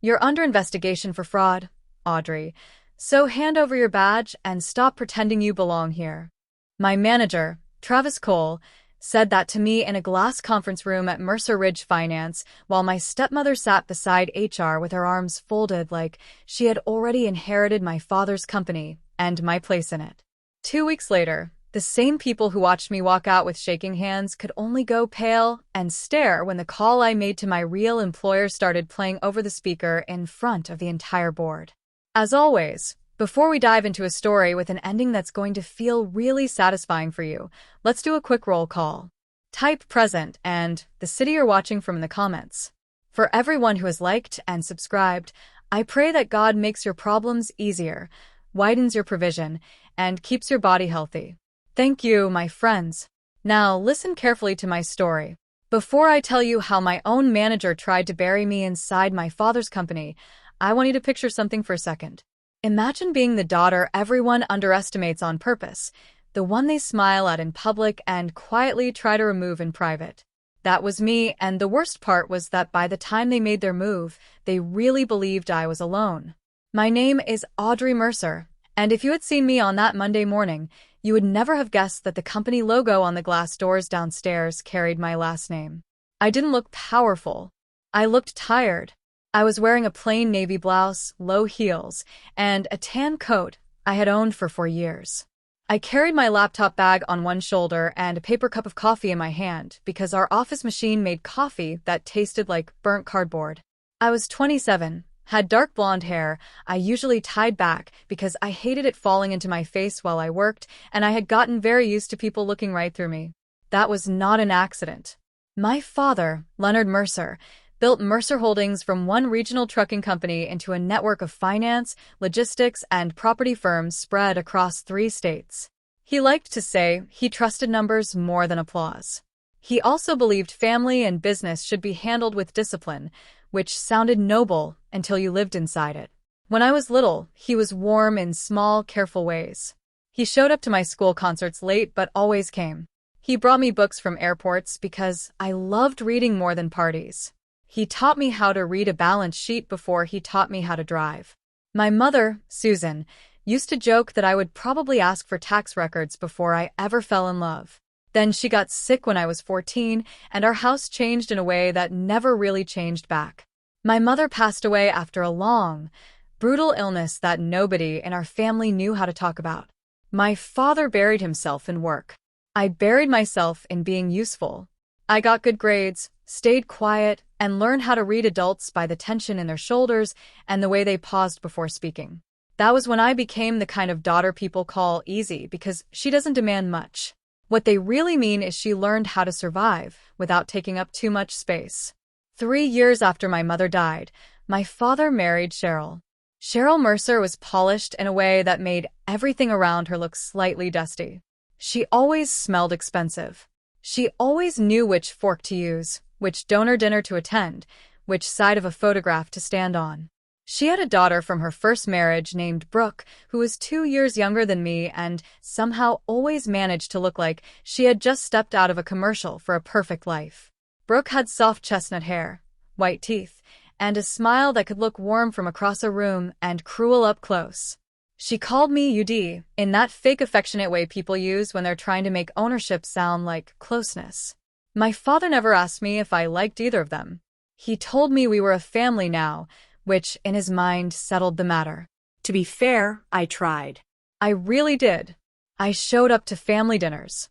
You're under investigation for fraud, Audrey. So hand over your badge and stop pretending you belong here. My manager, Travis Cole, said that to me in a glass conference room at Mercer Ridge Finance while my stepmother sat beside HR with her arms folded like she had already inherited my father's company and my place in it. 2 weeks later, the same people who watched me walk out with shaking hands could only go pale and stare when the call I made to my real employer started playing over the speaker in front of the entire board. As always, before we dive into a story with an ending that's going to feel really satisfying for you, let's do a quick roll call. Type present and the city you're watching from in the comments. For everyone who has liked and subscribed, I pray that God makes your problems easier, widens your provision, and keeps your body healthy. Thank you, my friends. Now listen carefully to my story. Before I tell you how my own manager tried to bury me inside my father's company, I want you to picture something for a second. Imagine being the daughter everyone underestimates on purpose, the one they smile at in public and quietly try to remove in private. That was me, and the worst part was that by the time they made their move, they really believed I was alone. My name is Audrey Mercer, and if you had seen me on that Monday morning, you would never have guessed that the company logo on the glass doors downstairs carried my last name. I didn't look powerful. I looked tired. I was wearing a plain navy blouse, low heels, and a tan coat I had owned for 4 years. I carried my laptop bag on one shoulder and a paper cup of coffee in my hand because our office machine made coffee that tasted like burnt cardboard. I was 27, had dark blonde hair I usually tied back because I hated it falling into my face while I worked, and I had gotten very used to people looking right through me. That was not an accident. My father, Leonard Mercer, built Mercer Holdings from one regional trucking company into a network of finance, logistics, and property firms spread across 3 states. He liked to say he trusted numbers more than applause. He also believed family and business should be handled with discipline, which sounded noble until you lived inside it. When I was little, he was warm in small, careful ways. He showed up to my school concerts late but always came. He brought me books from airports because I loved reading more than parties. He taught me how to read a balance sheet before he taught me how to drive. My mother, Susan, used to joke that I would probably ask for tax records before I ever fell in love. Then she got sick when I was 14, and our house changed in a way that never really changed back. My mother passed away after a long, brutal illness that nobody in our family knew how to talk about. My father buried himself in work. I buried myself in being useful. I got good grades, stayed quiet, and learned how to read adults by the tension in their shoulders and the way they paused before speaking. That was when I became the kind of daughter people call easy because she doesn't demand much. What they really mean is she learned how to survive without taking up too much space. 3 years after my mother died, my father married Cheryl. Cheryl Mercer was polished in a way that made everything around her look slightly dusty. She always smelled expensive. She always knew which fork to use, which donor dinner to attend, which side of a photograph to stand on. She had a daughter from her first marriage named Brooke, who was 2 years younger than me and somehow always managed to look like she had just stepped out of a commercial for a perfect life. Brooke had soft chestnut hair, white teeth, and a smile that could look warm from across a room and cruel up close. She called me UD, in that fake affectionate way people use when they're trying to make ownership sound like closeness. My father never asked me if I liked either of them. He told me we were a family now, which, in his mind, settled the matter. To be fair, I tried. I really did. I showed up to family dinners.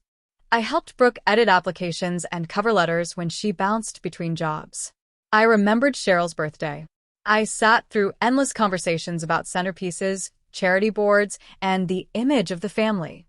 I helped Brooke edit applications and cover letters when she bounced between jobs. I remembered Cheryl's birthday. I sat through endless conversations about centerpieces, charity boards, and the image of the family.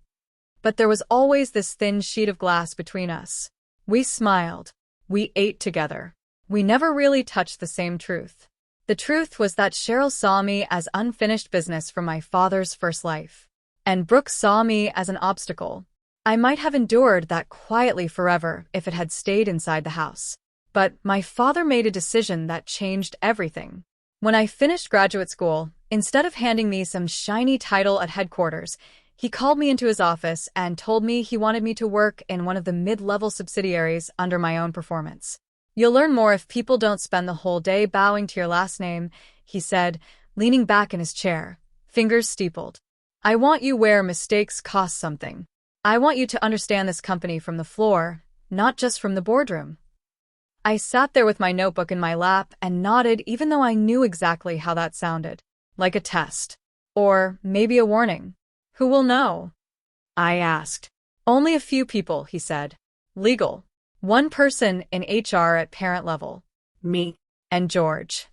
But there was always this thin sheet of glass between us. We smiled. We ate together. We never really touched the same truth. The truth was that Cheryl saw me as unfinished business from my father's first life. And Brooke saw me as an obstacle. I might have endured that quietly forever if it had stayed inside the house. But my father made a decision that changed everything. When I finished graduate school, instead of handing me some shiny title at headquarters, he called me into his office and told me he wanted me to work in one of the mid-level subsidiaries under my own performance. You'll learn more if people don't spend the whole day bowing to your last name, he said, leaning back in his chair, fingers steepled. I want you where mistakes cost something. I want you to understand this company from the floor, not just from the boardroom. I sat there with my notebook in my lap and nodded even though I knew exactly how that sounded. Like a test. Or maybe a warning. Who will know? I asked. Only a few people, he said. Legal. One person in HR at parent level. Me. And George.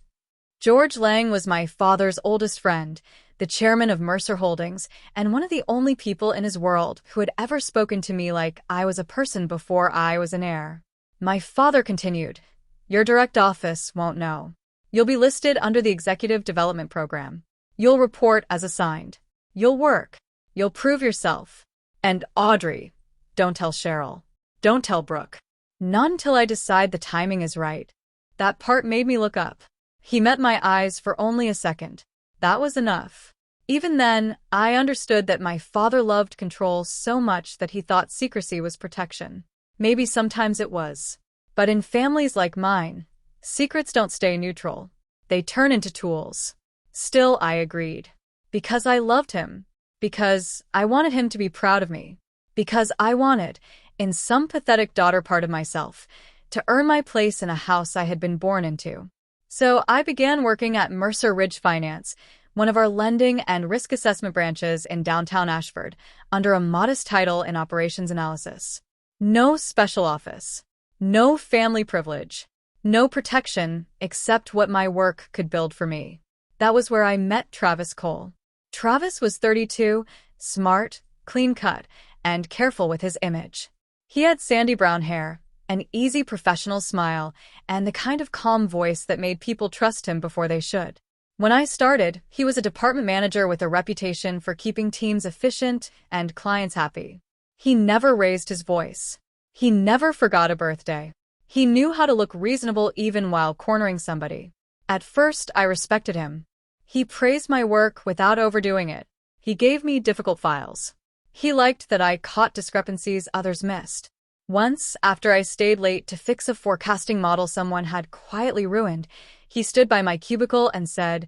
George Lang was my father's oldest friend, the chairman of Mercer Holdings, and one of the only people in his world who had ever spoken to me like I was a person before I was an heir. My father continued, your direct office won't know. You'll be listed under the Executive Development Program. You'll report as assigned. You'll work. You'll prove yourself. And Audrey, don't tell Cheryl. Don't tell Brooke. Not until I decide the timing is right. That part made me look up. He met my eyes for only a second. That was enough. Even then, I understood that my father loved control so much that he thought secrecy was protection. Maybe sometimes it was. But in families like mine, secrets don't stay neutral. They turn into tools. Still, I agreed. Because I loved him. Because I wanted him to be proud of me. Because I wanted, in some pathetic daughter part of myself, to earn my place in a house I had been born into. So I began working at Mercer Ridge Finance, one of our lending and risk assessment branches in downtown Ashford, under a modest title in operations analysis. No special office. No family privilege. No protection except what my work could build for me. That was where I met Travis Cole. Travis was 32, smart, clean-cut, and careful with his image. He had sandy brown hair, an easy professional smile, and the kind of calm voice that made people trust him before they should. When I started, he was a department manager with a reputation for keeping teams efficient and clients happy. He never raised his voice. He never forgot a birthday. He knew how to look reasonable even while cornering somebody. At first, I respected him. He praised my work without overdoing it. He gave me difficult files. He liked that I caught discrepancies others missed. Once, after I stayed late to fix a forecasting model someone had quietly ruined, he stood by my cubicle and said,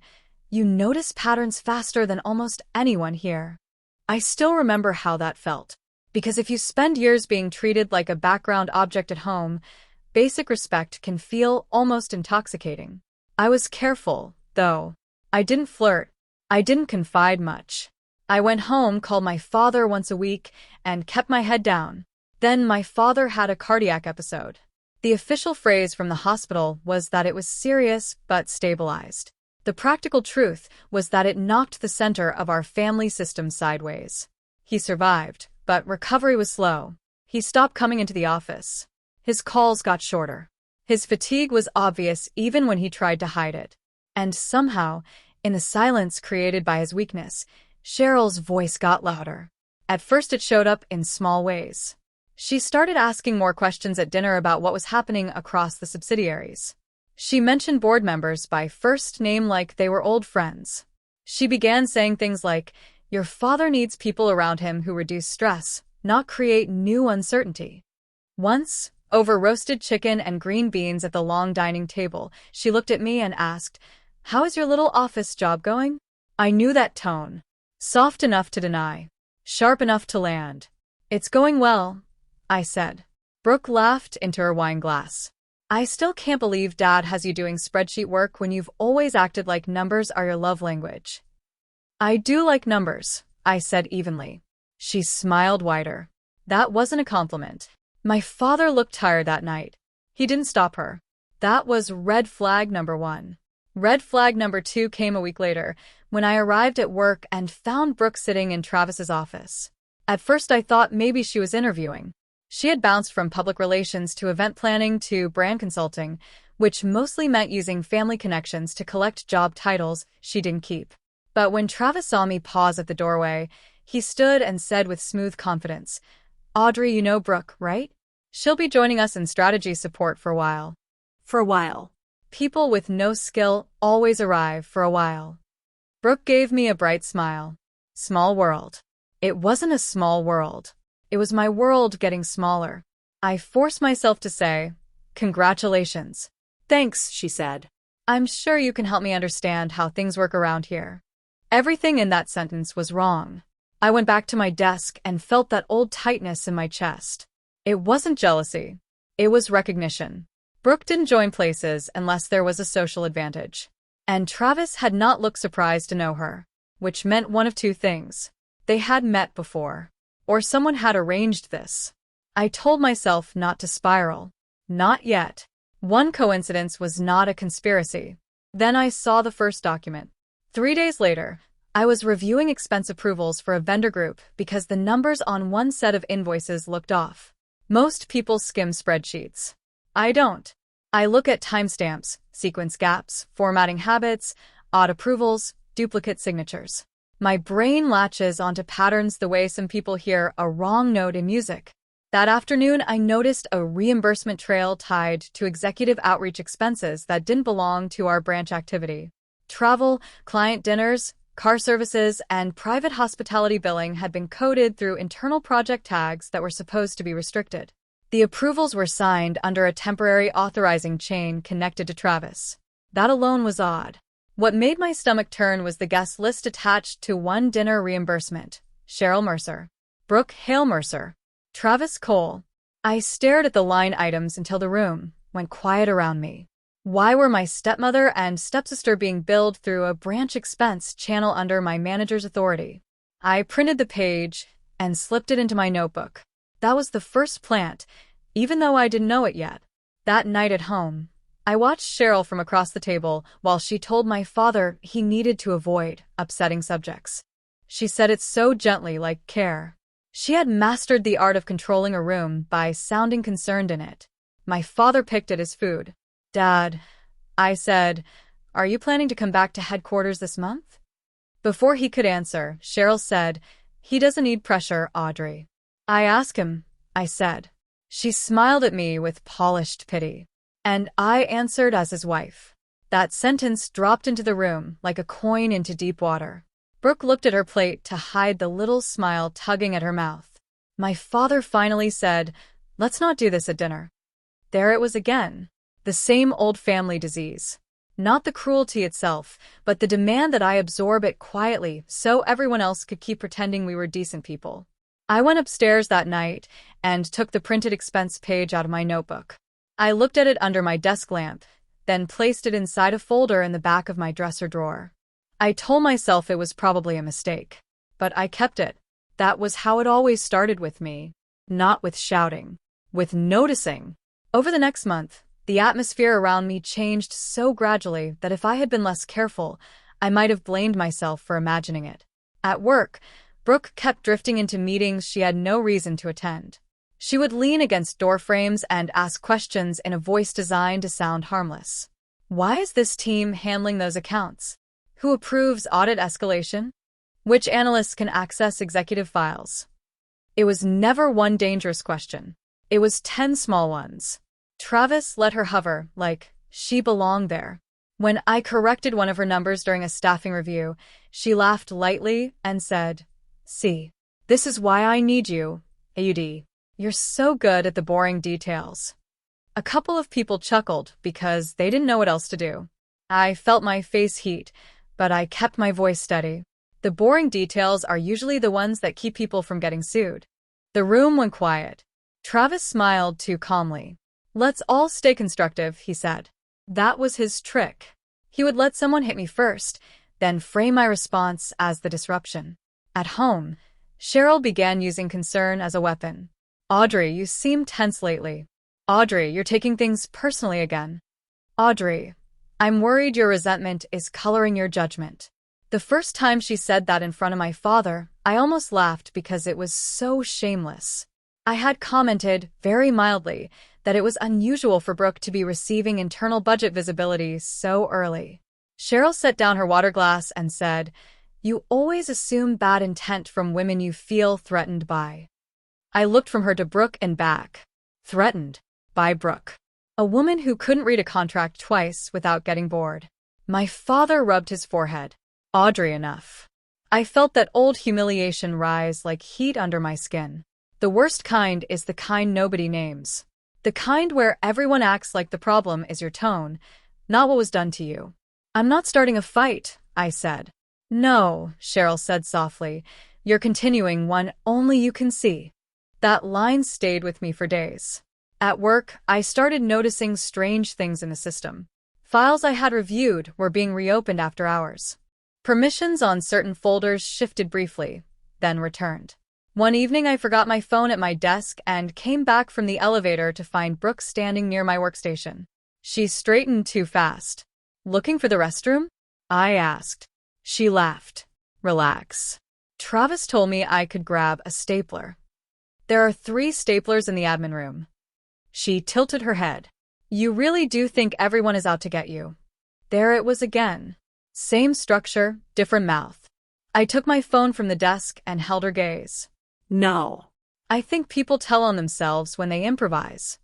"You notice patterns faster than almost anyone here." I still remember how that felt. Because if you spend years being treated like a background object at home, basic respect can feel almost intoxicating. I was careful, though. I didn't flirt. I didn't confide much. I went home, called my father once a week, and kept my head down. Then my father had a cardiac episode. The official phrase from the hospital was that it was serious but stabilized. The practical truth was that it knocked the center of our family system sideways. He survived, but recovery was slow. He stopped coming into the office. His calls got shorter. His fatigue was obvious even when he tried to hide it. And somehow, in the silence created by his weakness, Cheryl's voice got louder. At first it showed up in small ways. She started asking more questions at dinner about what was happening across the subsidiaries. She mentioned board members by first name like they were old friends. She began saying things like, "Your father needs people around him who reduce stress, not create new uncertainty." Once, over roasted chicken and green beans at the long dining table, she looked at me and asked, "How is your little office job going?" I knew that tone. Soft enough to deny. Sharp enough to land. "It's going well," I said. Brooke laughed into her wine glass. "I still can't believe Dad has you doing spreadsheet work when you've always acted like numbers are your love language." "I do like numbers," I said evenly. She smiled wider. That wasn't a compliment. My father looked tired that night. He didn't stop her. That was red flag number 1. Red flag number 2 came a week later, when I arrived at work and found Brooke sitting in Travis's office. At first I thought maybe she was interviewing. She had bounced from public relations to event planning to brand consulting, which mostly meant using family connections to collect job titles she didn't keep. But when Travis saw me pause at the doorway, he stood and said with smooth confidence, "Audrey, you know Brooke, right? She'll be joining us in strategy support for a while." For a while. People with no skill always arrive for a while. Brooke gave me a bright smile. Small world. It wasn't a small world. It was my world getting smaller. I forced myself to say, Congratulations. Thanks, she said. I'm sure you can help me understand how things work around here. Everything in that sentence was wrong. I went back to my desk and felt that old tightness in my chest. It wasn't jealousy. It was recognition. Brooke didn't join places unless there was a social advantage. And Travis had not looked surprised to know her, which meant one of two things. They had met before, or someone had arranged this. I told myself not to spiral. Not yet. One coincidence was not a conspiracy. Then I saw the first document. 3 days later, I was reviewing expense approvals for a vendor group because the numbers on one set of invoices looked off. Most people skim spreadsheets. I don't. I look at timestamps, sequence gaps, formatting habits, odd approvals, duplicate signatures. My brain latches onto patterns the way some people hear a wrong note in music. That afternoon, I noticed a reimbursement trail tied to executive outreach expenses that didn't belong to our branch activity. Travel, client dinners, car services, and private hospitality billing had been coded through internal project tags that were supposed to be restricted. The approvals were signed under a temporary authorizing chain connected to Travis. That alone was odd. What made my stomach turn was the guest list attached to one dinner reimbursement. Cheryl Mercer. Brooke Hale Mercer. Travis Cole. I stared at the line items until the room went quiet around me. Why were my stepmother and stepsister being billed through a branch expense channel under my manager's authority? I printed the page and slipped it into my notebook. That was the first plant, even though I didn't know it yet. That night at home, I watched Cheryl from across the table while she told my father he needed to avoid upsetting subjects. She said it so gently, like care. She had mastered the art of controlling a room by sounding concerned in it. My father picked at his food. Dad, I said, are you planning to come back to headquarters this month? Before he could answer, Cheryl said, he doesn't need pressure, Audrey. I ask him, I said. She smiled at me with polished pity. And I answered as his wife. That sentence dropped into the room like a coin into deep water. Brooke looked at her plate to hide the little smile tugging at her mouth. My father finally said, let's not do this at dinner. There it was again. The same old family disease. Not the cruelty itself, but the demand that I absorb it quietly so everyone else could keep pretending we were decent people. I went upstairs that night and took the printed expense page out of my notebook. I looked at it under my desk lamp, then placed it inside a folder in the back of my dresser drawer. I told myself it was probably a mistake, but I kept it. That was how it always started with me. Not with shouting, with noticing. Over the next month, the atmosphere around me changed so gradually that if I had been less careful, I might have blamed myself for imagining it. At work, Brooke kept drifting into meetings she had no reason to attend. She would lean against door frames and ask questions in a voice designed to sound harmless. Why is this team handling those accounts? Who approves audit escalation? Which analysts can access executive files? It was never one dangerous question. It was 10 small ones. Travis let her hover, like she belonged there. When I corrected one of her numbers during a staffing review, she laughed lightly and said, see, this is why I need you, AUD. You're so good at the boring details. A couple of people chuckled because they didn't know what else to do. I felt my face heat, but I kept my voice steady. The boring details are usually the ones that keep people from getting sued. The room went quiet. Travis smiled too calmly. Let's all stay constructive, he said. That was his trick. He would let someone hit me first, then frame my response as the disruption. At home, Cheryl began using concern as a weapon. Audrey, you seem tense lately. Audrey, you're taking things personally again. Audrey, I'm worried your resentment is coloring your judgment. The first time she said that in front of my father, I almost laughed because it was so shameless. I had commented, very mildly, that it was unusual for Brooke to be receiving internal budget visibility so early. Cheryl set down her water glass and said, you always assume bad intent from women you feel threatened by. I looked from her to Brooke and back. Threatened by Brooke. A woman who couldn't read a contract twice without getting bored. My father rubbed his forehead. Audrey, enough. I felt that old humiliation rise like heat under my skin. The worst kind is the kind nobody names. The The kind where everyone acts like the problem is your tone, not what was done to you. I'm not starting a fight, I said. No, Cheryl said softly. You're continuing one only you can see. That line stayed with me for days. At work, I started noticing strange things in the system. Files I had reviewed were being reopened after hours. Permissions on certain folders shifted briefly, then returned. One evening I forgot my phone at my desk and came back from the elevator to find Brooke standing near my workstation. She straightened too fast. Looking for the restroom? I asked. She laughed. Relax. Travis told me I could grab a stapler. There are 3 staplers in the admin room. She tilted her head. You really do think everyone is out to get you? There it was again. Same structure, different mouth. I took my phone from the desk and held her gaze. No. I think people tell on themselves when they improvise.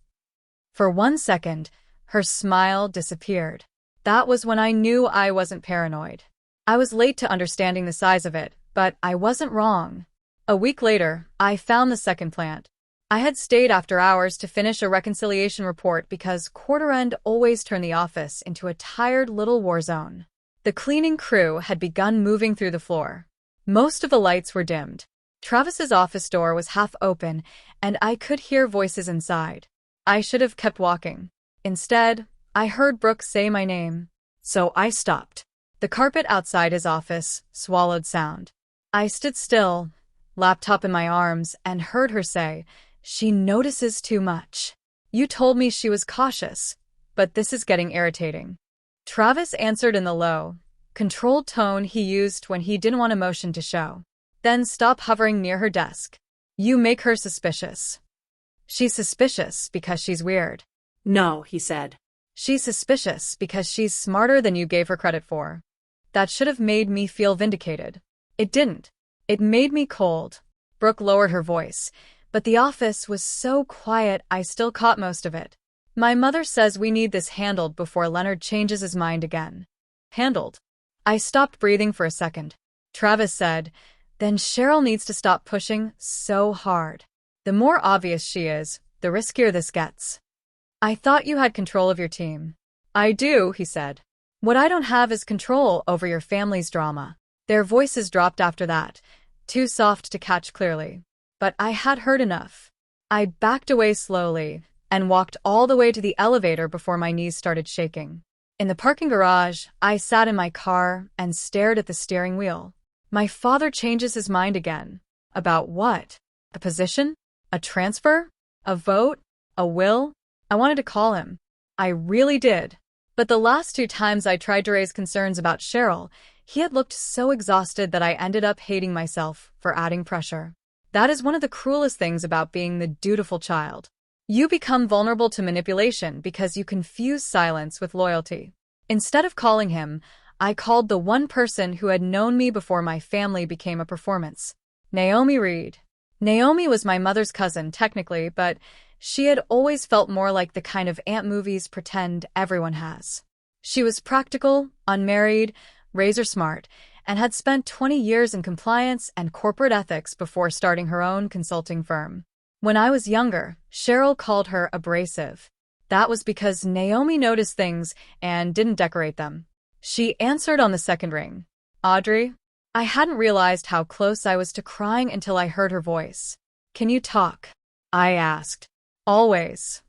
For 1 second, her smile disappeared. That was when I knew I wasn't paranoid. I was late to understanding the size of it, but I wasn't wrong. A week later, I found the second plant. I had stayed after hours to finish a reconciliation report because quarter end always turned the office into a tired little war zone. The cleaning crew had begun moving through the floor. Most of the lights were dimmed. Travis's office door was half open, and I could hear voices inside. I should have kept walking. Instead, I heard Brooke say my name, so I stopped. The carpet outside his office swallowed sound. I stood still, laptop in my arms, and heard her say, "She notices too much. You told me she was cautious, but this is getting irritating." Travis answered in the low, controlled tone he used when he didn't want emotion to show. Then stop hovering near her desk. You make her suspicious. She's suspicious because she's weird. No, he said. She's suspicious because she's smarter than you gave her credit for. That should have made me feel vindicated. It didn't. It made me cold. Brooke lowered her voice, but the office was so quiet I still caught most of it. My mother says we need this handled before Leonard changes his mind again. Handled? I stopped breathing for a second. Travis said, then Cheryl needs to stop pushing so hard. The more obvious she is, the riskier this gets. I thought you had control of your team. I do, he said. What I don't have is control over your family's drama. Their voices dropped after that, too soft to catch clearly. But I had heard enough. I backed away slowly and walked all the way to the elevator before my knees started shaking. In the parking garage, I sat in my car and stared at the steering wheel. My father changes his mind again. About what? A position? A transfer? A vote? A will? I wanted to call him. I really did. But the last 2 times I tried to raise concerns about Cheryl, he had looked so exhausted that I ended up hating myself for adding pressure. That is one of the cruelest things about being the dutiful child. You become vulnerable to manipulation because you confuse silence with loyalty. Instead of calling him, I called the one person who had known me before my family became a performance. Naomi Reed. Naomi was my mother's cousin, technically, but she had always felt more like the kind of aunt movies pretend everyone has. She was practical, unmarried, razor smart, and had spent 20 years in compliance and corporate ethics before starting her own consulting firm. When I was younger, Cheryl called her abrasive. That was because Naomi noticed things and didn't decorate them. She answered on the second ring. Audrey? I hadn't realized how close I was to crying until I heard her voice. Can you talk? I asked. Always.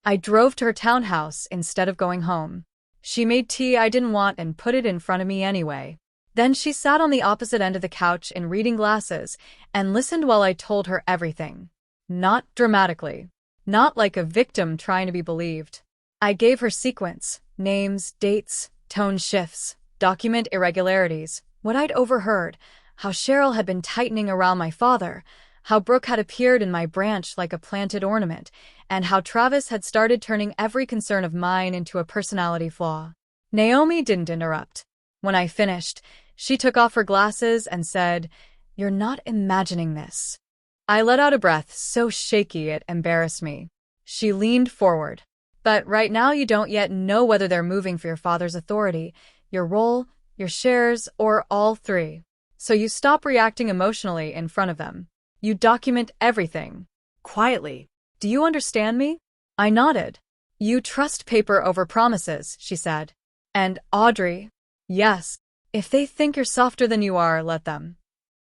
I drove to her townhouse instead of going home. She made tea I didn't want and put it in front of me anyway. Then she sat on the opposite end of the couch in reading glasses and listened while I told her everything. Not dramatically. Not like a victim trying to be believed. I gave her sequence, names, dates, tone shifts, document irregularities, what I'd overheard, how Cheryl had been tightening around my father, how Brooke had appeared in my branch like a planted ornament, and how Travis had started turning every concern of mine into a personality flaw. Naomi didn't interrupt. When I finished, she took off her glasses and said, "You're not imagining this." I let out a breath so shaky it embarrassed me. She leaned forward. But right now you don't yet know whether they're moving for your father's authority, your role, your shares, or all 3. So you stop reacting emotionally in front of them. You document everything. Quietly. Do you understand me? I nodded. You trust paper over promises, she said. And Audrey? Yes. If they think you're softer than you are, let them.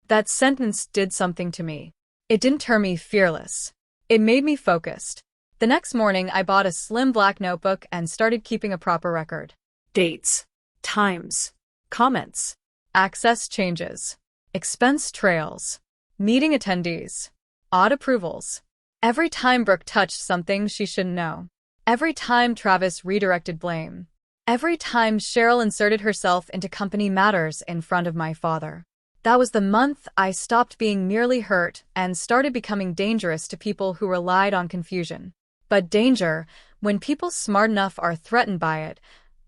That sentence did something to me. It didn't turn me fearless. It made me focused. The next morning, I bought a slim black notebook and started keeping a proper record. Dates, times, comments. Access changes. Expense trails. Meeting attendees. Odd approvals. Every time Brooke touched something she shouldn't know. Every time Travis redirected blame. Every time Cheryl inserted herself into company matters in front of my father. That was the month I stopped being merely hurt and started becoming dangerous to people who relied on confusion. But danger, when people smart enough are threatened by it,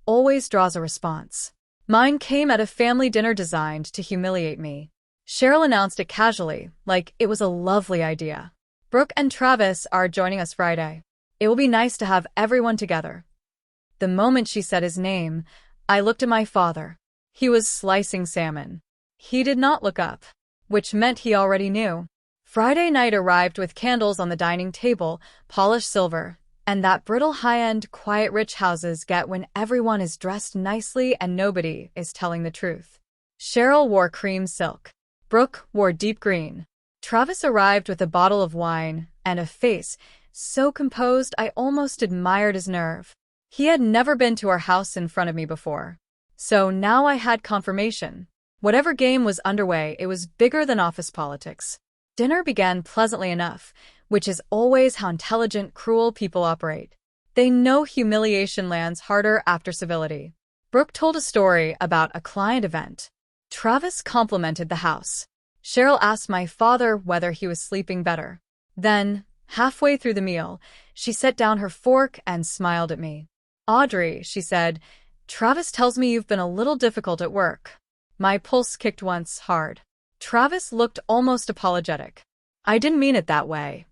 always draws a response. Mine came at a family dinner designed to humiliate me. Cheryl announced it casually, like it was a lovely idea. Brooke and Travis are joining us Friday. It will be nice to have everyone together. The moment she said his name, I looked at my father. He was slicing salmon. He did not look up, which meant he already knew. Friday night arrived with candles on the dining table, polished silver, and that brittle high-end, quiet rich houses get when everyone is dressed nicely and nobody is telling the truth. Cheryl wore cream silk. Brooke wore deep green. Travis arrived with a bottle of wine and a face so composed I almost admired his nerve. He had never been to our house in front of me before. So now I had confirmation. Whatever game was underway, it was bigger than office politics. Dinner began pleasantly enough, which is always how intelligent, cruel people operate. They know humiliation lands harder after civility. Brooke told a story about a client event. Travis complimented the house. Cheryl asked my father whether he was sleeping better. Then, halfway through the meal, she set down her fork and smiled at me. Audrey, she said, Travis tells me you've been a little difficult at work. My pulse kicked once hard. Travis looked almost apologetic. I didn't mean it that way.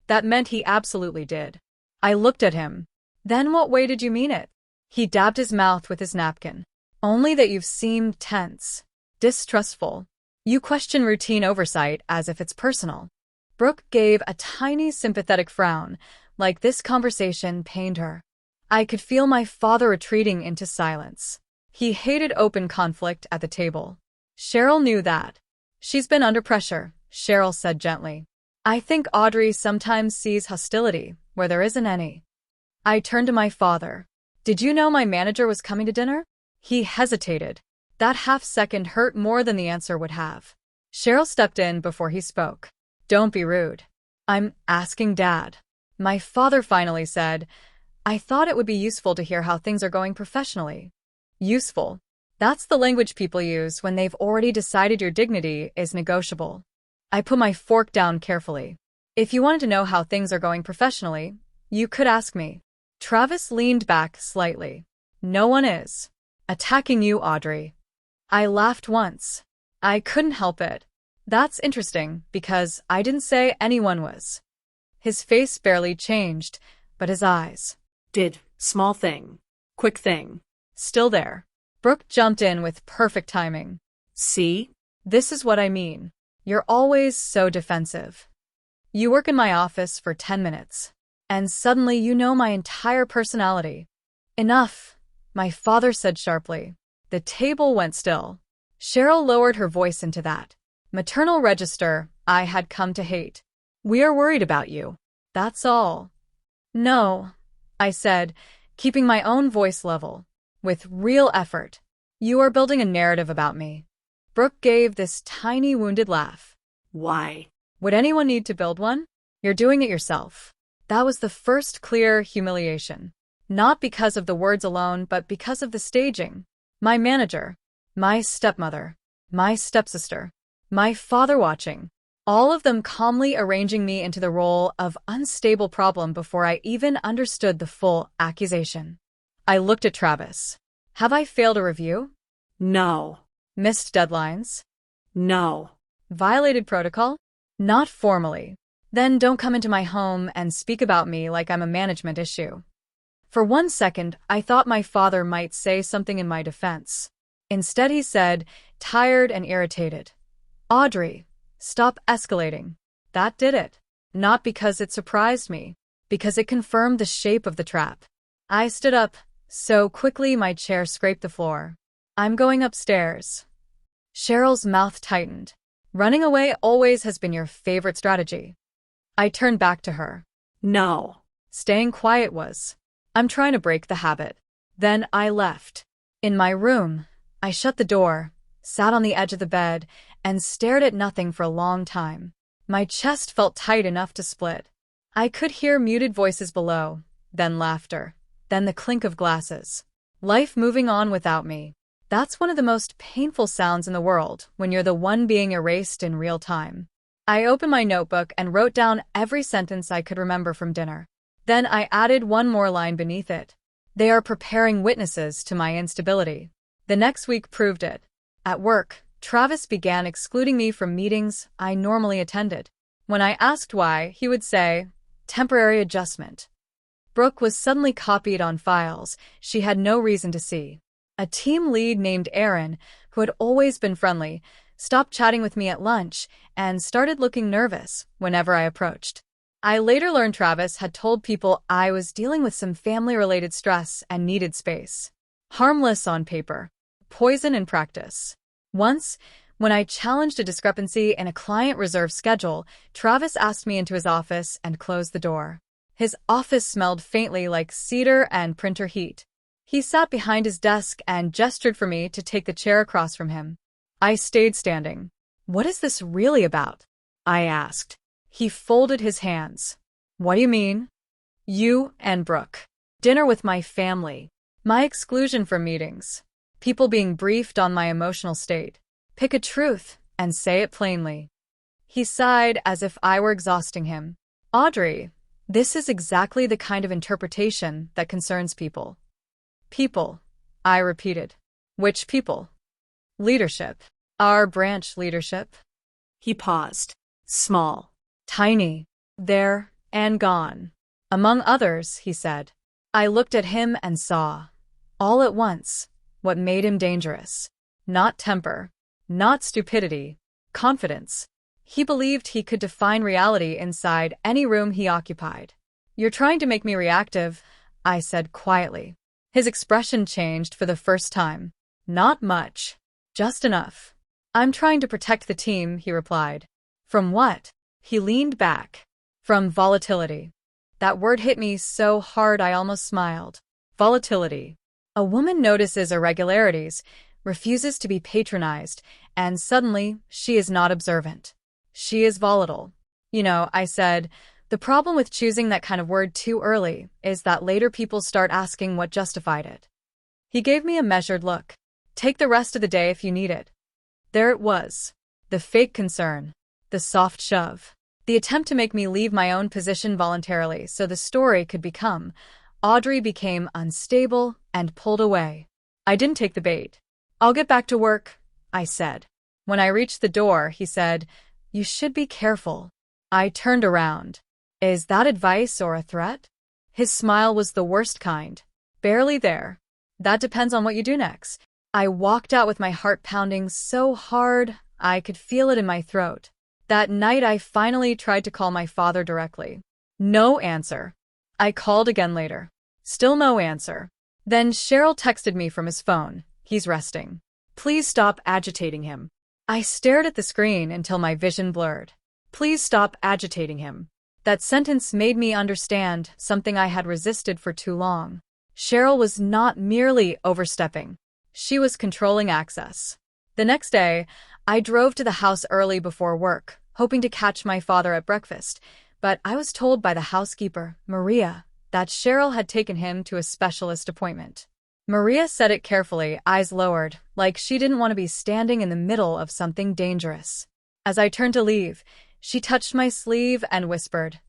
That meant he absolutely did. I looked at him. Then what way did you mean it? He dabbed his mouth with his napkin. Only that you've seemed tense, distrustful. You question routine oversight as if it's personal. Brooke gave a tiny sympathetic frown, like this conversation pained her. I could feel my father retreating into silence. He hated open conflict at the table. Cheryl knew that. She's been under pressure, Cheryl said gently. I think Audrey sometimes sees hostility where there isn't any. I turned to my father. Did you know my manager was coming to dinner? He hesitated. That half-second hurt more than the answer would have. Cheryl stepped in before he spoke. Don't be rude. I'm asking Dad. My father finally said, I thought it would be useful to hear how things are going professionally. Useful. That's the language people use when they've already decided your dignity is negotiable. I put my fork down carefully. If you wanted to know how things are going professionally, you could ask me. Travis leaned back slightly. No one is. Attacking you, Audrey. I laughed once. I couldn't help it. That's interesting, because I didn't say anyone was. His face barely changed, but his eyes. Did. Small thing. Quick thing. Still there. Brooke jumped in with perfect timing. See? This is what I mean. You're always so defensive. You work in my office for 10 minutes, and suddenly you know my entire personality. Enough, my father said sharply. The table went still. Cheryl lowered her voice into that maternal register I had come to hate. We are worried about you. That's all. No, I said, keeping my own voice level. With real effort. You are building a narrative about me. Brooke gave this tiny wounded laugh. Why? Would anyone need to build one? You're doing it yourself. That was the first clear humiliation. Not because of the words alone, but because of the staging. My manager, my stepmother, my stepsister, my father watching. All of them calmly arranging me into the role of unstable problem before I even understood the full accusation. I looked at Travis. Have I failed a review? No. Missed deadlines? No. Violated protocol? Not formally. Then don't come into my home and speak about me like I'm a management issue. For 1 second, I thought my father might say something in my defense. Instead he said, tired and irritated, Audrey, stop escalating. That did it. Not because it surprised me, Because it confirmed the shape of the trap. I stood up, so quickly my chair scraped the floor. I'm going upstairs. Cheryl's mouth tightened. Running away always has been your favorite strategy. I turned back to her. No. Staying quiet was. I'm trying to break the habit. Then I left. In my room, I shut the door, sat on the edge of the bed, and stared at nothing for a long time. My chest felt tight enough to split. I could hear muted voices below, then laughter, then the clink of glasses. Life moving on without me. That's one of the most painful sounds in the world, when you're the one being erased in real time. I opened my notebook and wrote down every sentence I could remember from dinner. Then I added one more line beneath it. They are preparing witnesses to my instability. The next week proved it. At work, Travis began excluding me from meetings I normally attended. When I asked why, he would say, temporary adjustment. Brooke was suddenly copied on files she had no reason to see. A team lead named Aaron, who had always been friendly, stopped chatting with me at lunch and started looking nervous whenever I approached. I later learned Travis had told people I was dealing with some family-related stress and needed space. Harmless on paper, poison in practice. Once, when I challenged a discrepancy in a client reserve schedule, Travis asked me into his office and closed the door. His office smelled faintly like cedar and printer heat. He sat behind his desk and gestured for me to take the chair across from him. I stayed standing. What is this really about? I asked. He folded his hands. What do you mean? You and Brooke. Dinner with my family. My exclusion from meetings. People being briefed on my emotional state. Pick a truth and say it plainly. He sighed as if I were exhausting him. Audrey, this is exactly the kind of interpretation that concerns people. People, I repeated. Which people? Leadership. Our branch leadership. He paused. Small. Tiny. There and gone. Among others, he said. I looked at him and saw, all at once, what made him dangerous. Not temper. Not stupidity. Confidence. He believed he could define reality inside any room he occupied. You're trying to make me reactive, I said quietly. His expression changed for the first time. Not much. Just enough. I'm trying to protect the team, he replied. From what? He leaned back. From volatility. That word hit me so hard I almost smiled. Volatility. A woman notices irregularities, refuses to be patronized, and suddenly she is not observant. She is volatile. You know, I said, the problem with choosing that kind of word too early is that later people start asking what justified it. He gave me a measured look. Take the rest of the day if you need it. There it was. The fake concern. The soft shove. The attempt to make me leave my own position voluntarily so the story could become, Audrey became unstable and pulled away. I didn't take the bait. I'll get back to work, I said. When I reached the door, he said, you should be careful. I turned around. Is that advice or a threat? His smile was the worst kind. Barely there. That depends on what you do next. I walked out with my heart pounding so hard I could feel it in my throat. That night I finally tried to call my father directly. No answer. I called again later. Still no answer. Then Cheryl texted me from his phone. He's resting. Please stop agitating him. I stared at the screen until my vision blurred. Please stop agitating him. That sentence made me understand something I had resisted for too long. Cheryl was not merely overstepping. She was controlling access. The next day, I drove to the house early before work, hoping to catch my father at breakfast, but I was told by the housekeeper, Maria, that Cheryl had taken him to a specialist appointment. Maria said it carefully, eyes lowered, like she didn't want to be standing in the middle of something dangerous. As I turned to leave, she touched my sleeve and whispered,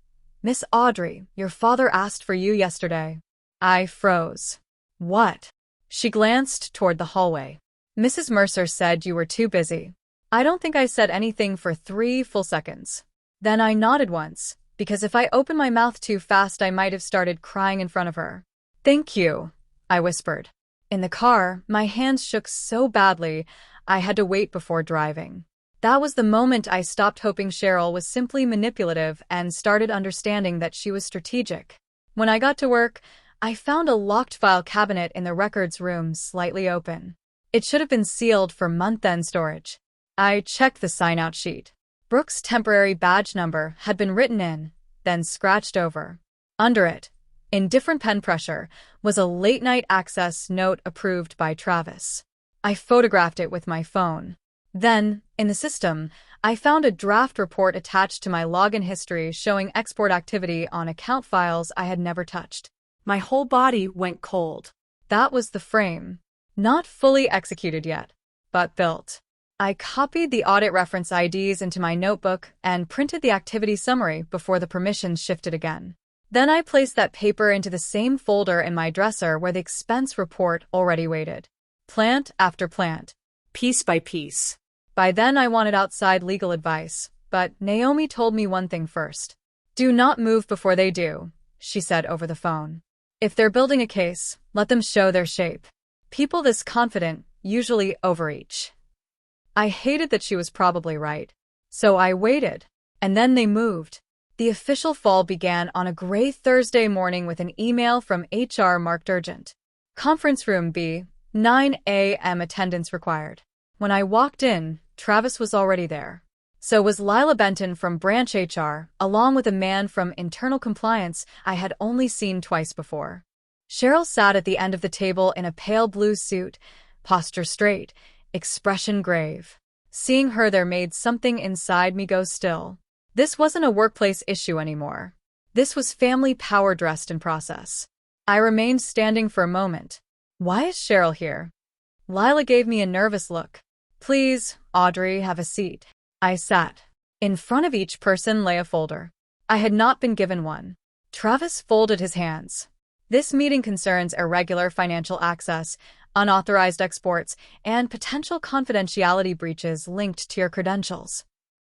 Miss Audrey, your father asked for you yesterday. I froze. What? She glanced toward the hallway. Mrs. Mercer said you were too busy. I don't think I said anything for 3 full seconds. Then I nodded once, because if I opened my mouth too fast I might have started crying in front of her. Thank you, I whispered. In the car, my hands shook so badly I had to wait before driving. That was the moment I stopped hoping Cheryl was simply manipulative and started understanding that she was strategic. When I got to work, I found a locked file cabinet in the records room slightly open. It should have been sealed for month-end storage. I checked the sign-out sheet. Brooke's temporary badge number had been written in, then scratched over. Under it, in different pen pressure, was a late-night access note approved by Travis. I photographed it with my phone. Then, in the system, I found a draft report attached to my login history showing export activity on account files I had never touched. My whole body went cold. That was the frame. Not fully executed yet, but built. I copied the audit reference IDs into my notebook and printed the activity summary before the permissions shifted again. Then I placed that paper into the same folder in my dresser where the expense report already waited. Plant after plant. Piece by piece. By then I wanted outside legal advice, but Naomi told me one thing first. Do not move before they do, she said over the phone. If they're building a case, let them show their shape. People this confident usually overreach. I hated that she was probably right. So I waited, and then they moved. The official fall began on a gray Thursday morning with an email from HR marked urgent. Conference room B, 9 a.m. attendance required. When I walked in, Travis was already there. So was Lila Benton from Branch HR, along with a man from Internal Compliance I had only seen twice before. Cheryl sat at the end of the table in a pale blue suit, posture straight, expression grave. Seeing her there made something inside me go still. This wasn't a workplace issue anymore. This was family power dressed in process. I remained standing for a moment. Why is Cheryl here? Lila gave me a nervous look. Please, Audrey, have a seat. I sat. In front of each person lay a folder. I had not been given one. Travis folded his hands. This meeting concerns irregular financial access, unauthorized exports, and potential confidentiality breaches linked to your credentials.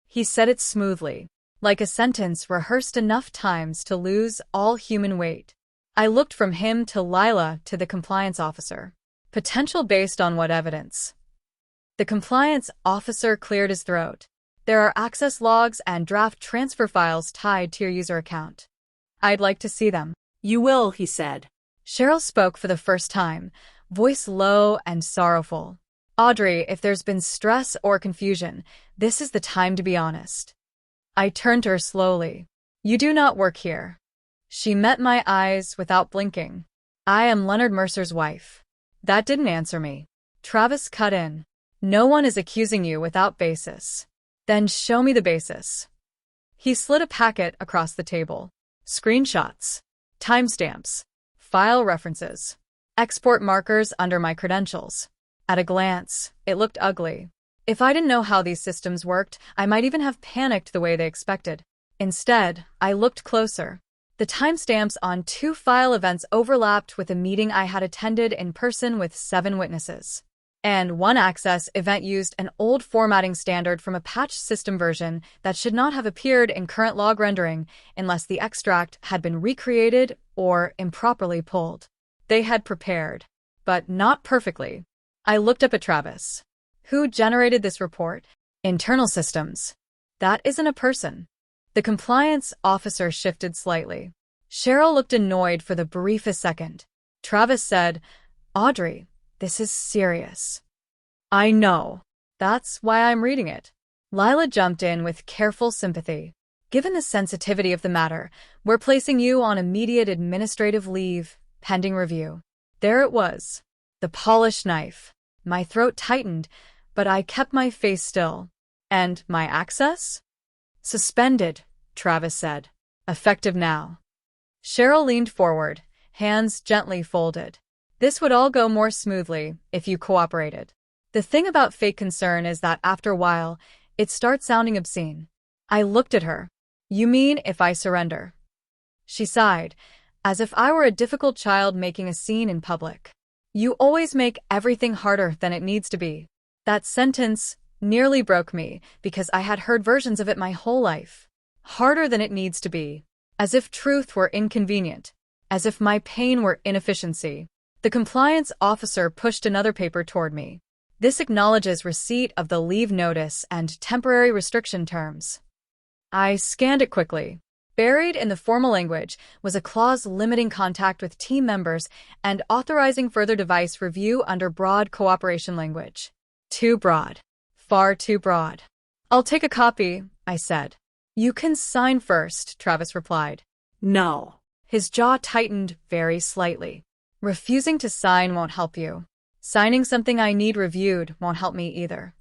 He said it smoothly, like a sentence rehearsed enough times to lose all human weight. I looked from him to Lila to the compliance officer. Potential based on what evidence? The compliance officer cleared his throat. There are access logs and draft transfer files tied to your user account. I'd like to see them. You will, he said. Cheryl spoke for the first time, voice low and sorrowful. Audrey, if there's been stress or confusion, this is the time to be honest. I turned to her slowly. You do not work here. She met my eyes without blinking. I am Leonard Mercer's wife. That didn't answer me. Travis cut in. No one is accusing you without basis. Then show me the basis. He slid a packet across the table. Screenshots, timestamps, file references, export markers under my credentials. At a glance, it looked ugly. If I didn't know how these systems worked, I might even have panicked the way they expected. Instead, I looked closer. The timestamps on 2 file events overlapped with a meeting I had attended in person with 7 witnesses. And one access event used an old formatting standard from a patched system version that should not have appeared in current log rendering unless the extract had been recreated or improperly pulled. They had prepared, but not perfectly. I looked up at Travis. Who generated this report? Internal systems. That isn't a person. The compliance officer shifted slightly. Cheryl looked annoyed for the briefest second. Travis said, Audrey, this is serious. I know. That's why I'm reading it. Lila jumped in with careful sympathy. Given the sensitivity of the matter, we're placing you on immediate administrative leave, pending review. There it was. The polished knife. My throat tightened, but I kept my face still. And my access? Suspended, Travis said. Effective now. Cheryl leaned forward, hands gently folded. This would all go more smoothly if you cooperated. The thing about fake concern is that after a while, it starts sounding obscene. I looked at her. You mean if I surrender? She sighed, as if I were a difficult child making a scene in public. You always make everything harder than it needs to be. That sentence nearly broke me because I had heard versions of it my whole life. Harder than it needs to be. As if truth were inconvenient. As if my pain were inefficiency. The compliance officer pushed another paper toward me. This acknowledges receipt of the leave notice and temporary restriction terms. I scanned it quickly. Buried in the formal language was a clause limiting contact with team members and authorizing further device review under broad cooperation language. Too broad. Far too broad. I'll take a copy, I said. You can sign first, Travis replied. No. His jaw tightened very slightly. Refusing to sign won't help you. Signing something I need reviewed won't help me either.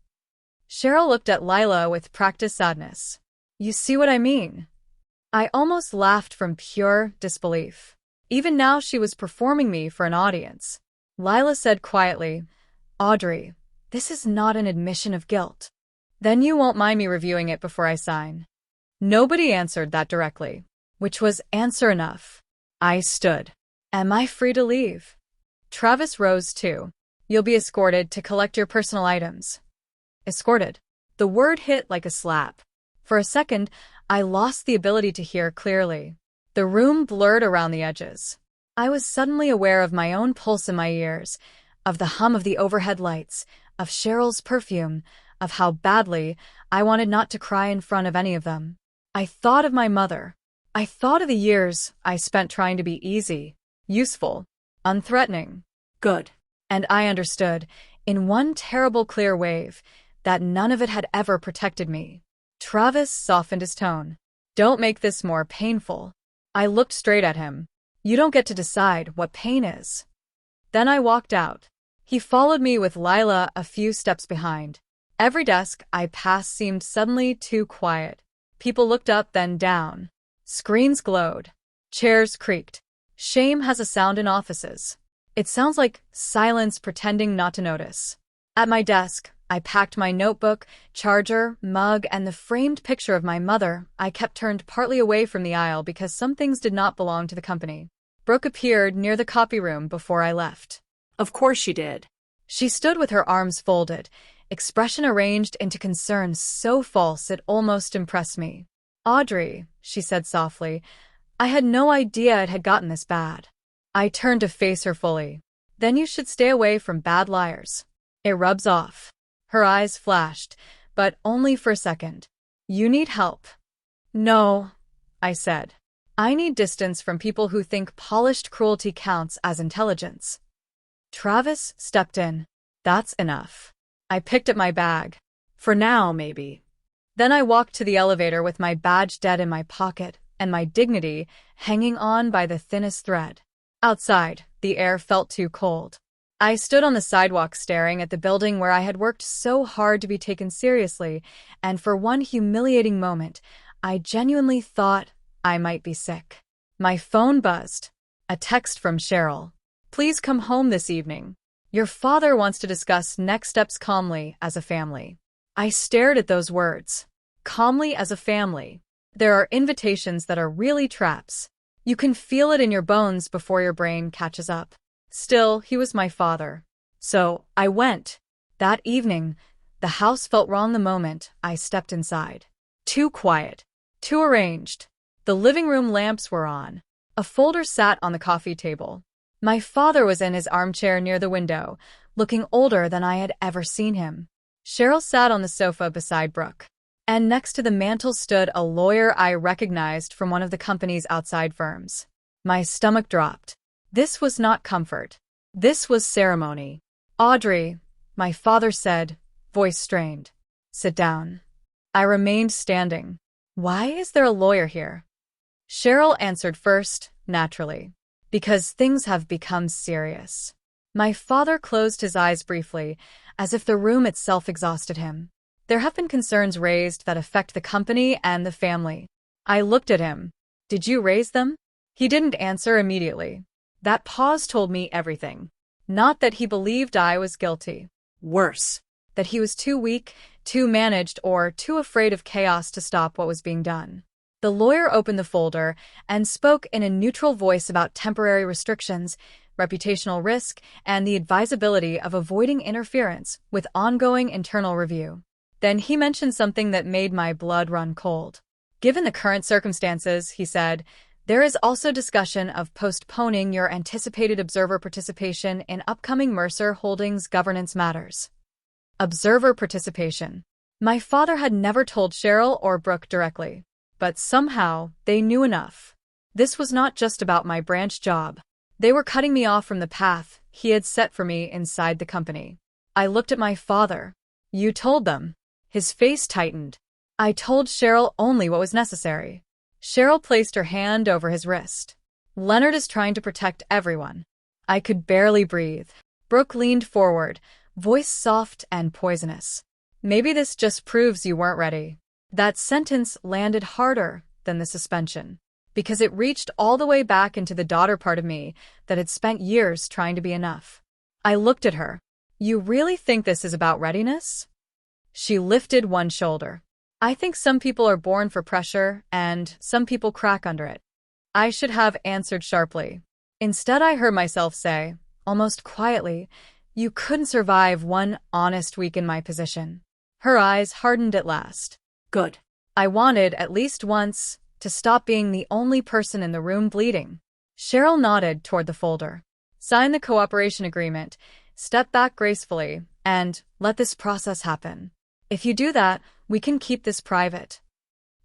Cheryl looked at Lila with practiced sadness. You see what I mean? I almost laughed from pure disbelief. Even now she was performing me for an audience. Lila said quietly, Audrey, this is not an admission of guilt. Then you won't mind me reviewing it before I sign. Nobody answered that directly, which was answer enough. I stood. Am I free to leave? Travis rose too. You'll be escorted to collect your personal items. Escorted. The word hit like a slap. For a second, I lost the ability to hear clearly. The room blurred around the edges. I was suddenly aware of my own pulse in my ears, of the hum of the overhead lights, of Cheryl's perfume, of how badly I wanted not to cry in front of any of them. I thought of my mother. I thought of the years I spent trying to be easy, useful, unthreatening. Good. And I understood, in one terrible clear wave, that none of it had ever protected me. Travis softened his tone. Don't make this more painful. I looked straight at him. You don't get to decide what pain is. Then I walked out. He followed me with Lila a few steps behind. Every desk I passed seemed suddenly too quiet. People looked up, then down. Screens glowed. Chairs creaked. Shame has a sound in offices. It sounds like silence pretending not to notice. At my desk, I packed my notebook, charger, mug, and the framed picture of my mother I kept turned partly away from the aisle because some things did not belong to the company. Brooke appeared near the copy room before I left. Of course she did. She stood with her arms folded, expression arranged into concern so false it almost impressed me. Audrey, she said softly, I had no idea it had gotten this bad. I turned to face her fully. Then you should stay away from bad liars. It rubs off. Her eyes flashed, but only for a second. You need help. No, I said. I need distance from people who think polished cruelty counts as intelligence. Travis stepped in. That's enough. I picked up my bag. For now, maybe. Then I walked to the elevator with my badge dead in my pocket and my dignity hanging on by the thinnest thread. Outside, the air felt too cold. I stood on the sidewalk staring at the building where I had worked so hard to be taken seriously, and for one humiliating moment, I genuinely thought I might be sick. My phone buzzed. A text from Cheryl. Please come home this evening. Your father wants to discuss next steps calmly as a family. I stared at those words. Calmly as a family. There are invitations that are really traps. You can feel it in your bones before your brain catches up. Still, he was my father. So, I went. That evening, the house felt wrong the moment I stepped inside. Too quiet. Too arranged. The living room lamps were on. A folder sat on the coffee table. My father was in his armchair near the window, looking older than I had ever seen him. Cheryl sat on the sofa beside Brooke. And next to the mantel stood a lawyer I recognized from one of the company's outside firms. My stomach dropped. This was not comfort. This was ceremony. Audrey, my father said, voice strained. Sit down. I remained standing. Why is there a lawyer here? Cheryl answered first, naturally. Because things have become serious. My father closed his eyes briefly, as if the room itself exhausted him. There have been concerns raised that affect the company and the family. I looked at him. Did you raise them? He didn't answer immediately. That pause told me everything. Not that he believed I was guilty. Worse. That he was too weak, too managed, or too afraid of chaos to stop what was being done. The lawyer opened the folder and spoke in a neutral voice about temporary restrictions, reputational risk, and the advisability of avoiding interference with ongoing internal review. Then he mentioned something that made my blood run cold. Given the current circumstances, he said, there is also discussion of postponing your anticipated observer participation in upcoming Mercer Holdings governance matters. Observer participation. My father had never told Cheryl or Brooke directly, but somehow they knew enough. This was not just about my branch job. They were cutting me off from the path he had set for me inside the company. I looked at my father. You told them. His face tightened. I told Cheryl only what was necessary. Cheryl placed her hand over his wrist. Leonard is trying to protect everyone. I could barely breathe. Brooke leaned forward, voice soft and poisonous. Maybe this just proves you weren't ready. That sentence landed harder than the suspension, because it reached all the way back into the daughter part of me that had spent years trying to be enough. I looked at her. You really think this is about readiness? She lifted one shoulder. I think some people are born for pressure, and some people crack under it. I should have answered sharply. Instead, I heard myself say, almost quietly, you couldn't survive one honest week in my position. Her eyes hardened at last. Good. I wanted, at least once, to stop being the only person in the room bleeding. Cheryl nodded toward the folder. Sign the cooperation agreement, step back gracefully, and let this process happen. If you do that, we can keep this private.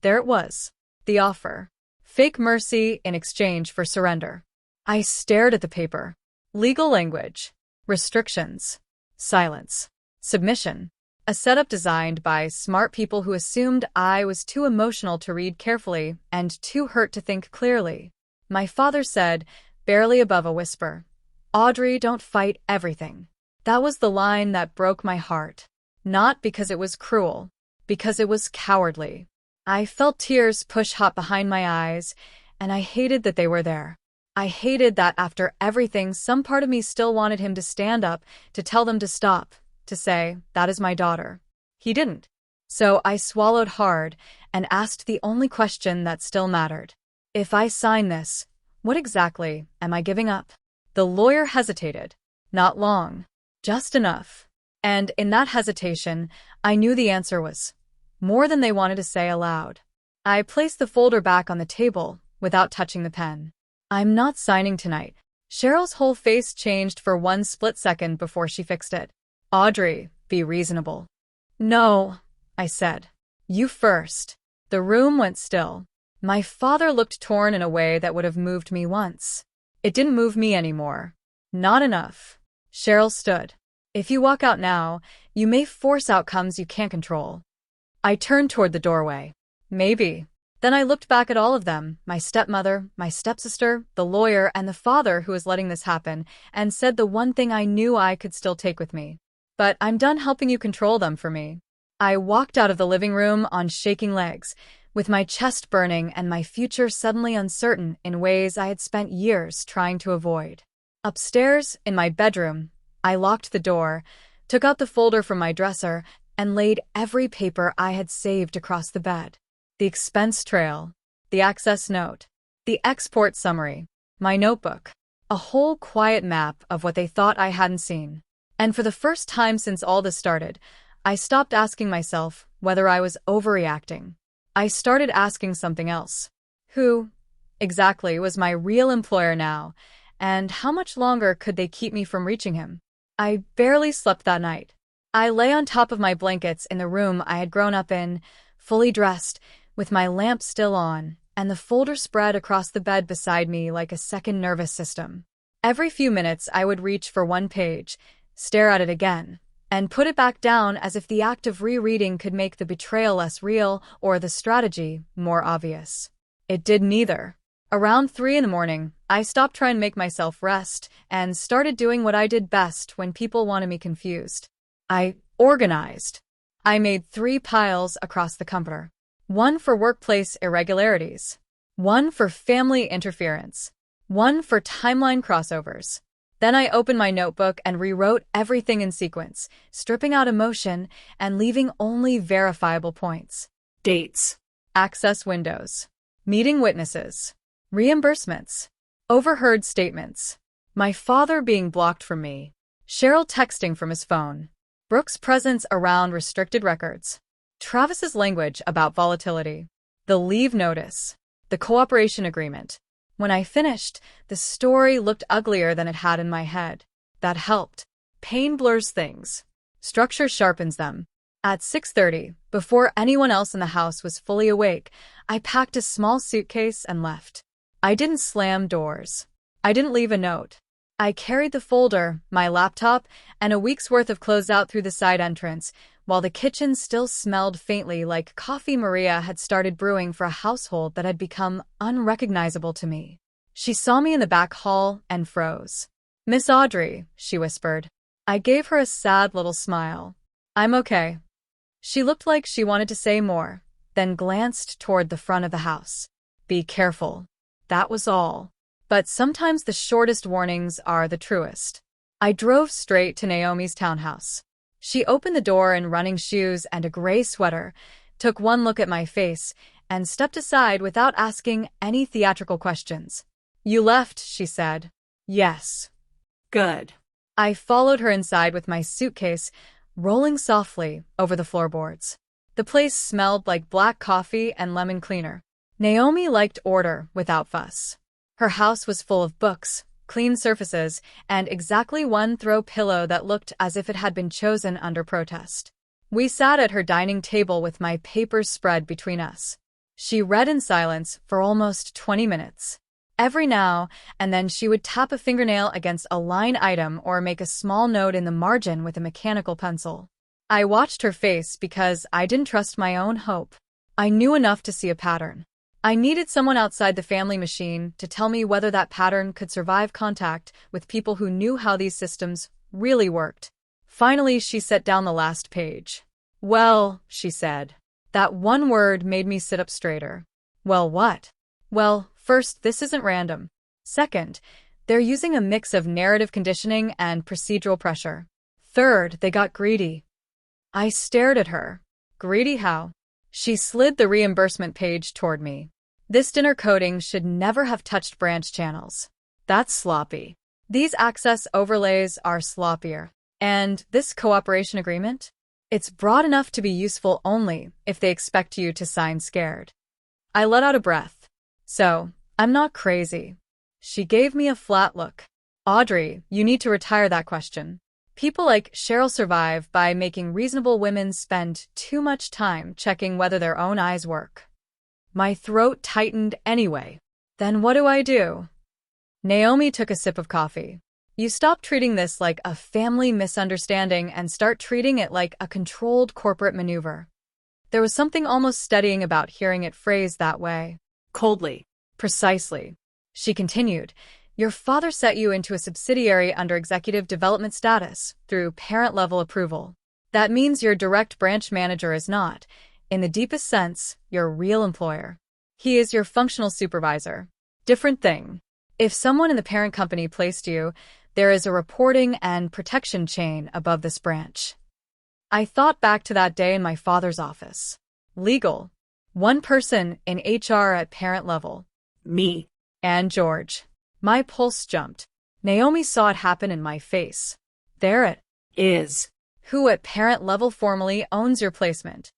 There it was. The offer. Fake mercy in exchange for surrender. I stared at the paper. Legal language. Restrictions. Silence. Submission. A setup designed by smart people who assumed I was too emotional to read carefully and too hurt to think clearly. My father said, barely above a whisper, Audrey, don't fight everything. That was the line that broke my heart. Not because it was cruel, because it was cowardly. I felt tears push hot behind my eyes, and I hated that they were there. I hated that after everything, some part of me still wanted him to stand up, to tell them to stop, to say, that is my daughter. He didn't. So I swallowed hard and asked the only question that still mattered. If I sign this, what exactly am I giving up? The lawyer hesitated. Not long. Just enough. And in that hesitation, I knew the answer was more than they wanted to say aloud. I placed the folder back on the table without touching the pen. I'm not signing tonight. Cheryl's whole face changed for one split second before she fixed it. Audrey, be reasonable. No, I said. You first. The room went still. My father looked torn in a way that would have moved me once. It didn't move me anymore. Not enough. Cheryl stood. If you walk out now, you may force outcomes you can't control. I turned toward the doorway. Maybe. Then I looked back at all of them, my stepmother, my stepsister, the lawyer, and the father who was letting this happen, and said the one thing I knew I could still take with me. But I'm done helping you control them for me. I walked out of the living room on shaking legs, with my chest burning and my future suddenly uncertain in ways I had spent years trying to avoid. Upstairs, in my bedroom, I locked the door, took out the folder from my dresser, and laid every paper I had saved across the bed. The expense trail, the access note, the export summary, my notebook, a whole quiet map of what they thought I hadn't seen. And for the first time since all this started, I stopped asking myself whether I was overreacting. I started asking something else. Who, exactly, was my real employer now, and how much longer could they keep me from reaching him? I barely slept that night. I lay on top of my blankets in the room I had grown up in, fully dressed, with my lamp still on, and the folder spread across the bed beside me like a second nervous system. Every few minutes I would reach for one page, stare at it again, and put it back down as if the act of rereading could make the betrayal less real or the strategy more obvious. It did neither. Around 3 a.m, I stopped trying to make myself rest and started doing what I did best when people wanted me confused. I organized. I made 3 piles across the comforter. One for workplace irregularities, one for family interference, one for timeline crossovers. Then I opened my notebook and rewrote everything in sequence, stripping out emotion and leaving only verifiable points. Dates. Access windows. Meeting witnesses. Reimbursements. Overheard statements. My father being blocked from me. Cheryl texting from his phone. Brooke's presence around restricted records. Travis's language about volatility. The leave notice. The cooperation agreement. When I finished, the story looked uglier than it had in my head. That helped. Pain blurs things. Structure sharpens them. At 6:30, before anyone else in the house was fully awake, I packed a small suitcase and left. I didn't slam doors. I didn't leave a note. I carried the folder, my laptop, and a week's worth of clothes out through the side entrance, while the kitchen still smelled faintly like coffee Maria had started brewing for a household that had become unrecognizable to me. She saw me in the back hall and froze. "Miss Audrey," she whispered. I gave her a sad little smile. "I'm okay." She looked like she wanted to say more, then glanced toward the front of the house. "Be careful." That was all. But sometimes the shortest warnings are the truest. I drove straight to Naomi's townhouse. She opened the door in running shoes and a gray sweater, took one look at my face, and stepped aside without asking any theatrical questions. "You left," she said. "Yes." Good. I followed her inside with my suitcase, rolling softly over the floorboards. The place smelled like black coffee and lemon cleaner. Naomi liked order without fuss. Her house was full of books, clean surfaces, and exactly one throw pillow that looked as if it had been chosen under protest. We sat at her dining table with my papers spread between us. She read in silence for almost 20 minutes. Every now and then she would tap a fingernail against a line item or make a small note in the margin with a mechanical pencil. I watched her face because I didn't trust my own hope. I knew enough to see a pattern. I needed someone outside the family machine to tell me whether that pattern could survive contact with people who knew how these systems really worked. Finally, she set down the last page. "Well," she said. That one word made me sit up straighter. "Well, what?" "Well, first, this isn't random. Second, they're using a mix of narrative conditioning and procedural pressure. Third, they got greedy." I stared at her. "Greedy how?" She slid the reimbursement page toward me. "This dinner coding should never have touched branch channels. That's sloppy. These access overlays are sloppier. And this cooperation agreement? It's broad enough to be useful only if they expect you to sign scared." I let out a breath. "So, I'm not crazy." She gave me a flat look. "Audrey, you need to retire that question. People like Cheryl survive by making reasonable women spend too much time checking whether their own eyes work." My throat tightened anyway. "Then what do I do?" Naomi took a sip of coffee. "You stop treating this like a family misunderstanding and start treating it like a controlled corporate maneuver." There was something almost steadying about hearing it phrased that way. Coldly. "Precisely." She continued. "Your father set you into a subsidiary under executive development status through parent-level approval. That means your direct branch manager is not, in the deepest sense, your real employer. He is your functional supervisor. Different thing. If someone in the parent company placed you, there is a reporting and protection chain above this branch." I thought back to that day in my father's office. Legal. One person in HR at parent level. Me. And George. My pulse jumped. Naomi saw it happen in my face. "There it Is. Who at parent level formally owns your placement?"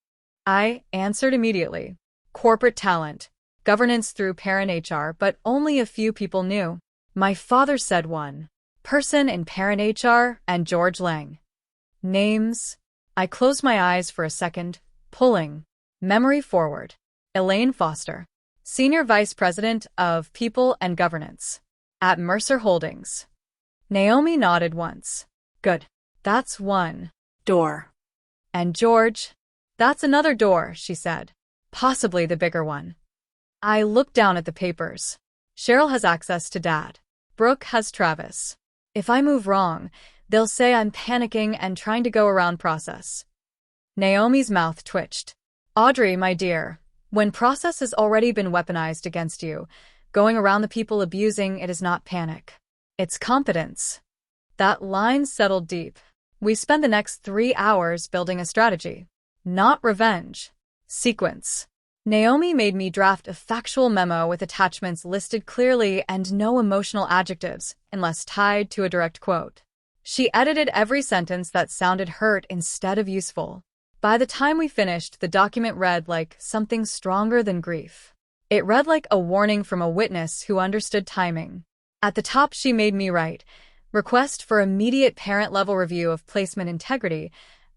I answered immediately. "Corporate talent. Governance through parent HR, but only a few people knew." My father said one person in parent HR and George Lang. Names? I closed my eyes for a second, pulling memory forward. Elaine Foster. Senior Vice President of People and Governance. At Mercer Holdings. Naomi nodded once. "Good. That's one Door. And George? That's another door," she said. "Possibly the bigger one." I looked down at the papers. Cheryl has access to Dad. Brooke has Travis. If I move wrong, they'll say I'm panicking and trying to go around process. Naomi's mouth twitched. "Audrey, my dear, when process has already been weaponized against you, going around the people abusing it is not panic. It's competence." That line settled deep. We spent the next 3 hours building a strategy. Not revenge. Sequence. Naomi made me draft a factual memo with attachments listed clearly and no emotional adjectives, unless tied to a direct quote. She edited every sentence that sounded hurt instead of useful. By the time we finished, the document read like something stronger than grief. It read like a warning from a witness who understood timing. At the top, she made me write, Request for immediate parent-level review of placement integrity,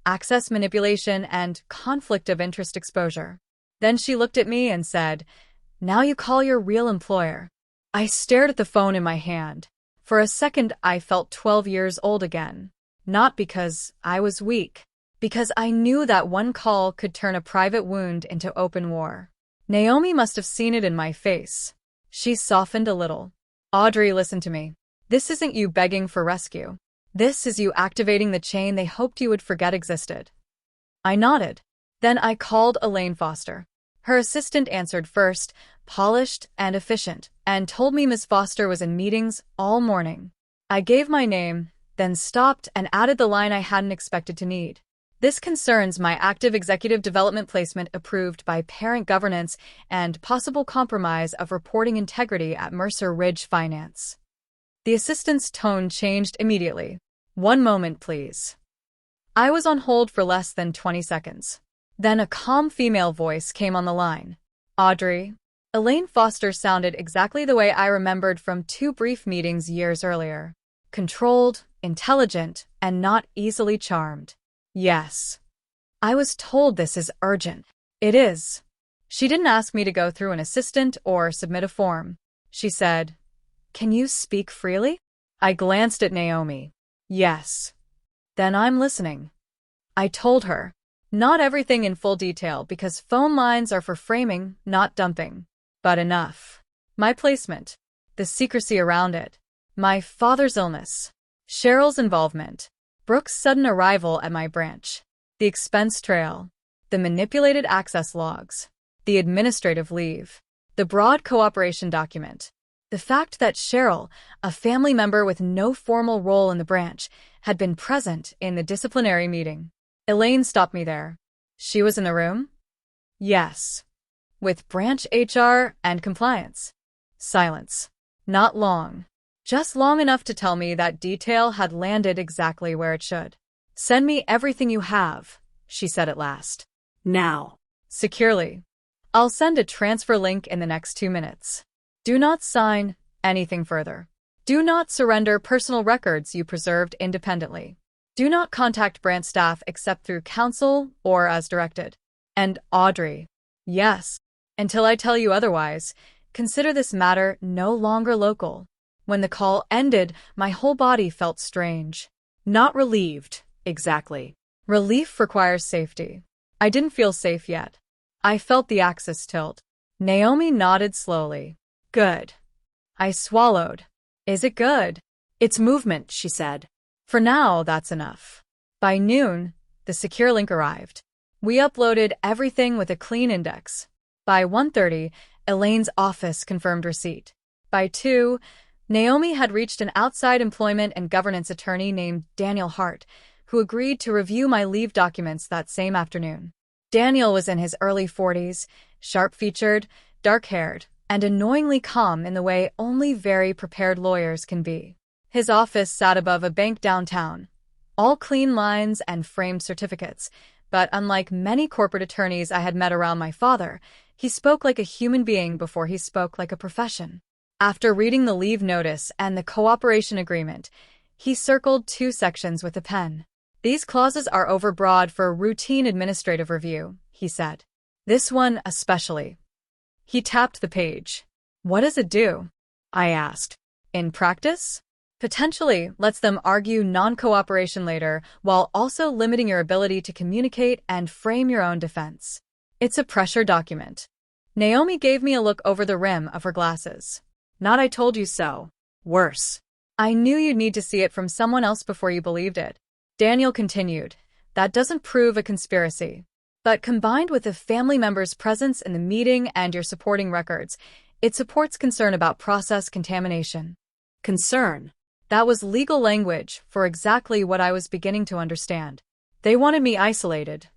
access manipulation, and conflict of interest exposure. Then she looked at me and said, "Now you call your real employer." I stared at the phone in my hand. For a second, I felt 12 years old again. Not because I was weak, because I knew that one call could turn a private wound into open war. Naomi must have seen it in my face. She softened a little. "Audrey, listen to me. This isn't you begging for rescue. This is you activating the chain they hoped you would forget existed." I nodded. Then I called Elaine Foster. Her assistant answered first, polished and efficient, and told me Miss Foster was in meetings all morning. I gave my name, then stopped and added the line I hadn't expected to need. "This concerns my active executive development placement approved by parent governance and possible compromise of reporting integrity at Mercer Ridge Finance." The assistant's tone changed immediately. "One moment, please." I was on hold for less than 20 seconds. Then a calm female voice came on the line. "Audrey." Elaine Foster sounded exactly the way I remembered from 2 brief meetings years earlier. Controlled, intelligent, and not easily charmed. "Yes. I was told this is urgent." "It is." She didn't ask me to go through an assistant or submit a form. She said, "Can you speak freely?" I glanced at Naomi. "Yes." "Then I'm listening." I told her. Not everything in full detail because phone lines are for framing, not dumping. But enough. My placement. The secrecy around it. My father's illness. Cheryl's involvement. Brooke's sudden arrival at my branch. The expense trail. The manipulated access logs. The administrative leave. The broad cooperation document. The fact that Cheryl, a family member with no formal role in the branch, had been present in the disciplinary meeting. Elaine stopped me there. "She was in the room?" "Yes." "With branch HR and compliance?" Silence. Not long. Just long enough to tell me that detail had landed exactly where it should. "Send me everything you have," she said at last. Now. Securely. "I'll send a transfer link in the next 2 minutes. Do not sign anything further. Do not surrender personal records you preserved independently. Do not contact branch staff except through counsel or as directed. And Audrey." "Yes. Until I tell you otherwise, consider this matter no longer local." When the call ended, my whole body felt strange. Not relieved, exactly. Relief requires safety. I didn't feel safe yet. I felt the axis tilt. Naomi nodded slowly. "Good." I swallowed. "Is it good?" "It's movement," she said. "For now, that's enough." By noon, the secure link arrived. We uploaded everything with a clean index. By 1:30, Elaine's office confirmed receipt. By 2, Naomi had reached an outside employment and governance attorney named Daniel Hart, who agreed to review my leave documents that same afternoon. Daniel was in his early 40s, sharp-featured, dark-haired, and annoyingly calm in the way only very prepared lawyers can be. His office sat above a bank downtown, all clean lines and framed certificates, but unlike many corporate attorneys I had met around my father, he spoke like a human being before he spoke like a profession. After reading the leave notice and the cooperation agreement, he circled 2 sections with a pen. "These clauses are overbroad for routine administrative review," he said. "This one especially." He tapped the page. "What does it do?" I asked. "In practice? Potentially lets them argue non-cooperation later while also limiting your ability to communicate and frame your own defense. It's a pressure document." Naomi gave me a look over the rim of her glasses. "Not I told you so. Worse. I knew you'd need to see it from someone else before you believed it." Daniel continued, "That doesn't prove a conspiracy. But combined with a family member's presence in the meeting and your supporting records, it supports concern about process contamination." Concern. That was legal language for exactly what I was beginning to understand. "They wanted me isolated,"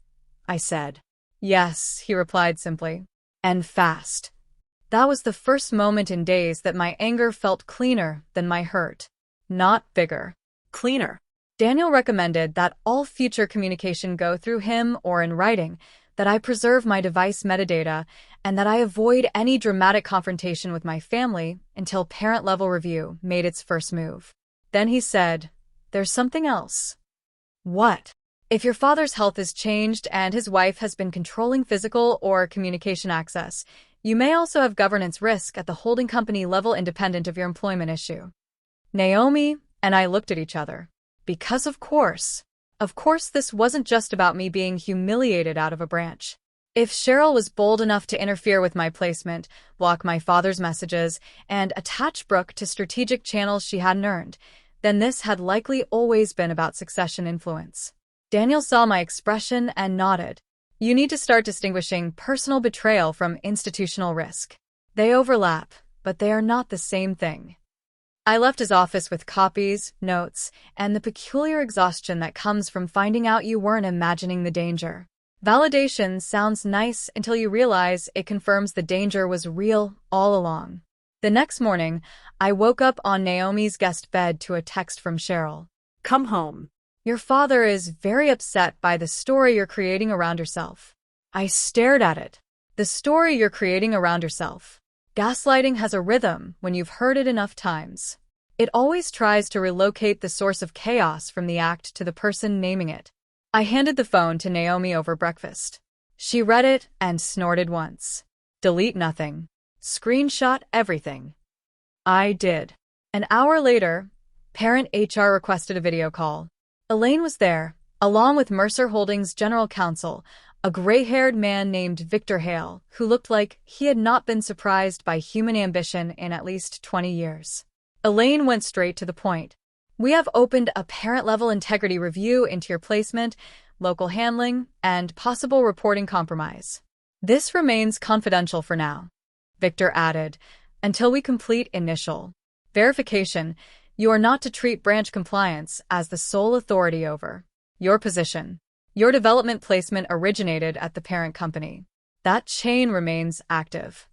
I said. "Yes," he replied simply. "And fast." That was the first moment in days that my anger felt cleaner than my hurt. Not bigger. Cleaner. Daniel recommended that all future communication go through him or in writing, that I preserve my device metadata, and that I avoid any dramatic confrontation with my family until parent-level review made its first move. Then he said, "There's something else." "What?" "If your father's health is changed and his wife has been controlling physical or communication access, you may also have governance risk at the holding company level independent of your employment issue." Naomi and I looked at each other. Because of course this wasn't just about me being humiliated out of a branch. If Cheryl was bold enough to interfere with my placement, block my father's messages, and attach Brooke to strategic channels she hadn't earned, then this had likely always been about succession influence. Daniel saw my expression and nodded. "You need to start distinguishing personal betrayal from institutional risk. They overlap, but they are not the same thing." I left his office with copies, notes, and the peculiar exhaustion that comes from finding out you weren't imagining the danger. Validation sounds nice until you realize it confirms the danger was real all along. The next morning, I woke up on Naomi's guest bed to a text from Cheryl. "Come home. Your father is very upset by the story you're creating around yourself." I stared at it. The story you're creating around yourself. Gaslighting has a rhythm when you've heard it enough times. It always tries to relocate the source of chaos from the act to the person naming it. I handed the phone to Naomi over breakfast. She read it and snorted once. "Delete nothing. Screenshot everything." I did. An hour later, parent HR requested a video call. Elaine was there, along with Mercer Holdings' general counsel, a gray-haired man named Victor Hale, who looked like he had not been surprised by human ambition in at least 20 years. Elaine went straight to the point. "We have opened a parent-level integrity review into your placement, local handling, and possible reporting compromise. This remains confidential for now," Victor added, "until we complete initial verification. You are not to treat branch compliance as the sole authority over your position. Your development placement originated at the parent company. That chain remains active."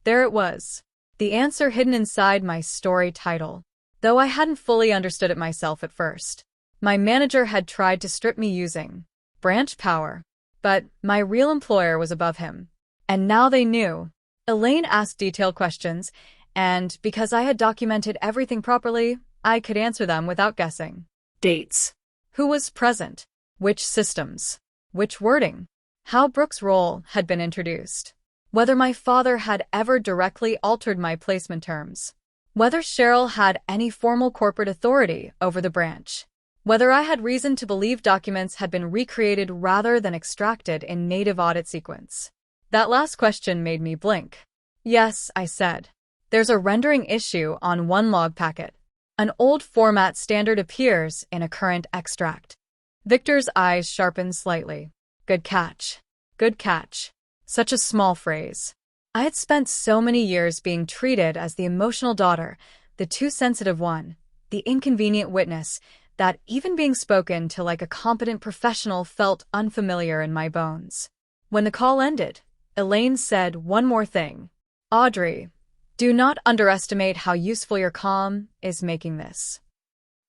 There it was. The answer hidden inside my story title. Though I hadn't fully understood it myself at first. My manager had tried to strip me using branch power, but my real employer was above him. And now they knew. Elaine asked detailed questions, and because I had documented everything properly, I could answer them without guessing. Dates. Who was present? Which systems? Which wording? How Brooke's role had been introduced. Whether my father had ever directly altered my placement terms. Whether Cheryl had any formal corporate authority over the branch. Whether I had reason to believe documents had been recreated rather than extracted in native audit sequence. That last question made me blink. "Yes," I said. "There's a rendering issue on one log packet. An old format standard appears in a current extract." Victor's eyes sharpened slightly. Good catch. Good catch. Such a small phrase. I had spent so many years being treated as the emotional daughter, the too sensitive one, the inconvenient witness, that even being spoken to like a competent professional felt unfamiliar in my bones. When the call ended, Elaine said one more thing. "Audrey, do not underestimate how useful your calm is making this."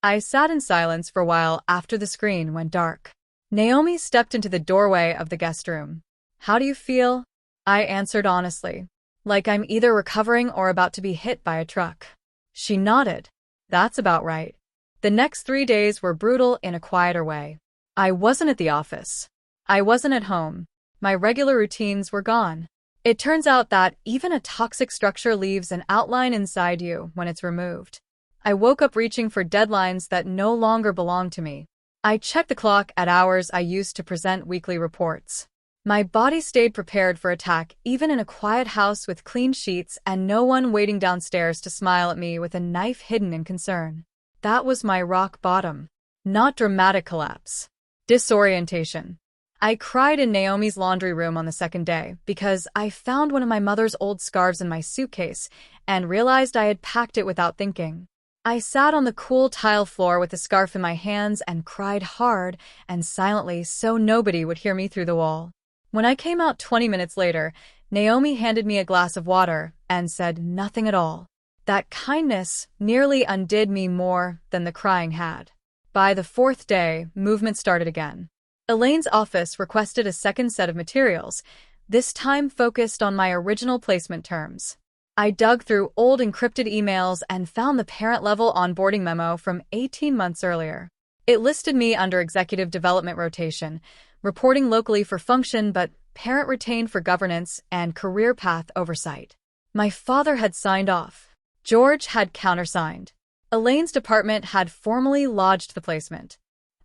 I sat in silence for a while after the screen went dark. Naomi stepped into the doorway of the guest room. "How do you feel?" I answered honestly, like I'm either recovering or about to be hit by a truck. She nodded. "That's about right." The next 3 days were brutal in a quieter way. I wasn't at the office. I wasn't at home. My regular routines were gone. It turns out that even a toxic structure leaves an outline inside you when it's removed. I woke up reaching for deadlines that no longer belonged to me. I checked the clock at hours I used to present weekly reports. My body stayed prepared for attack even in a quiet house with clean sheets and no one waiting downstairs to smile at me with a knife hidden in concern. That was my rock bottom. Not dramatic collapse. Disorientation. I cried in Naomi's laundry room on the second day because I found one of my mother's old scarves in my suitcase and realized I had packed it without thinking. I sat on the cool tile floor with the scarf in my hands and cried hard and silently so nobody would hear me through the wall. When I came out 20 minutes later, Naomi handed me a glass of water and said nothing at all. That kindness nearly undid me more than the crying had. By the fourth day, movement started again. Elaine's office requested a second set of materials, this time focused on my original placement terms. I dug through old encrypted emails and found the parent-level onboarding memo from 18 months earlier. It listed me under executive development rotation, reporting locally for function but parent retained for governance and career path oversight. My father had signed off. George had countersigned. Elaine's department had formally lodged the placement.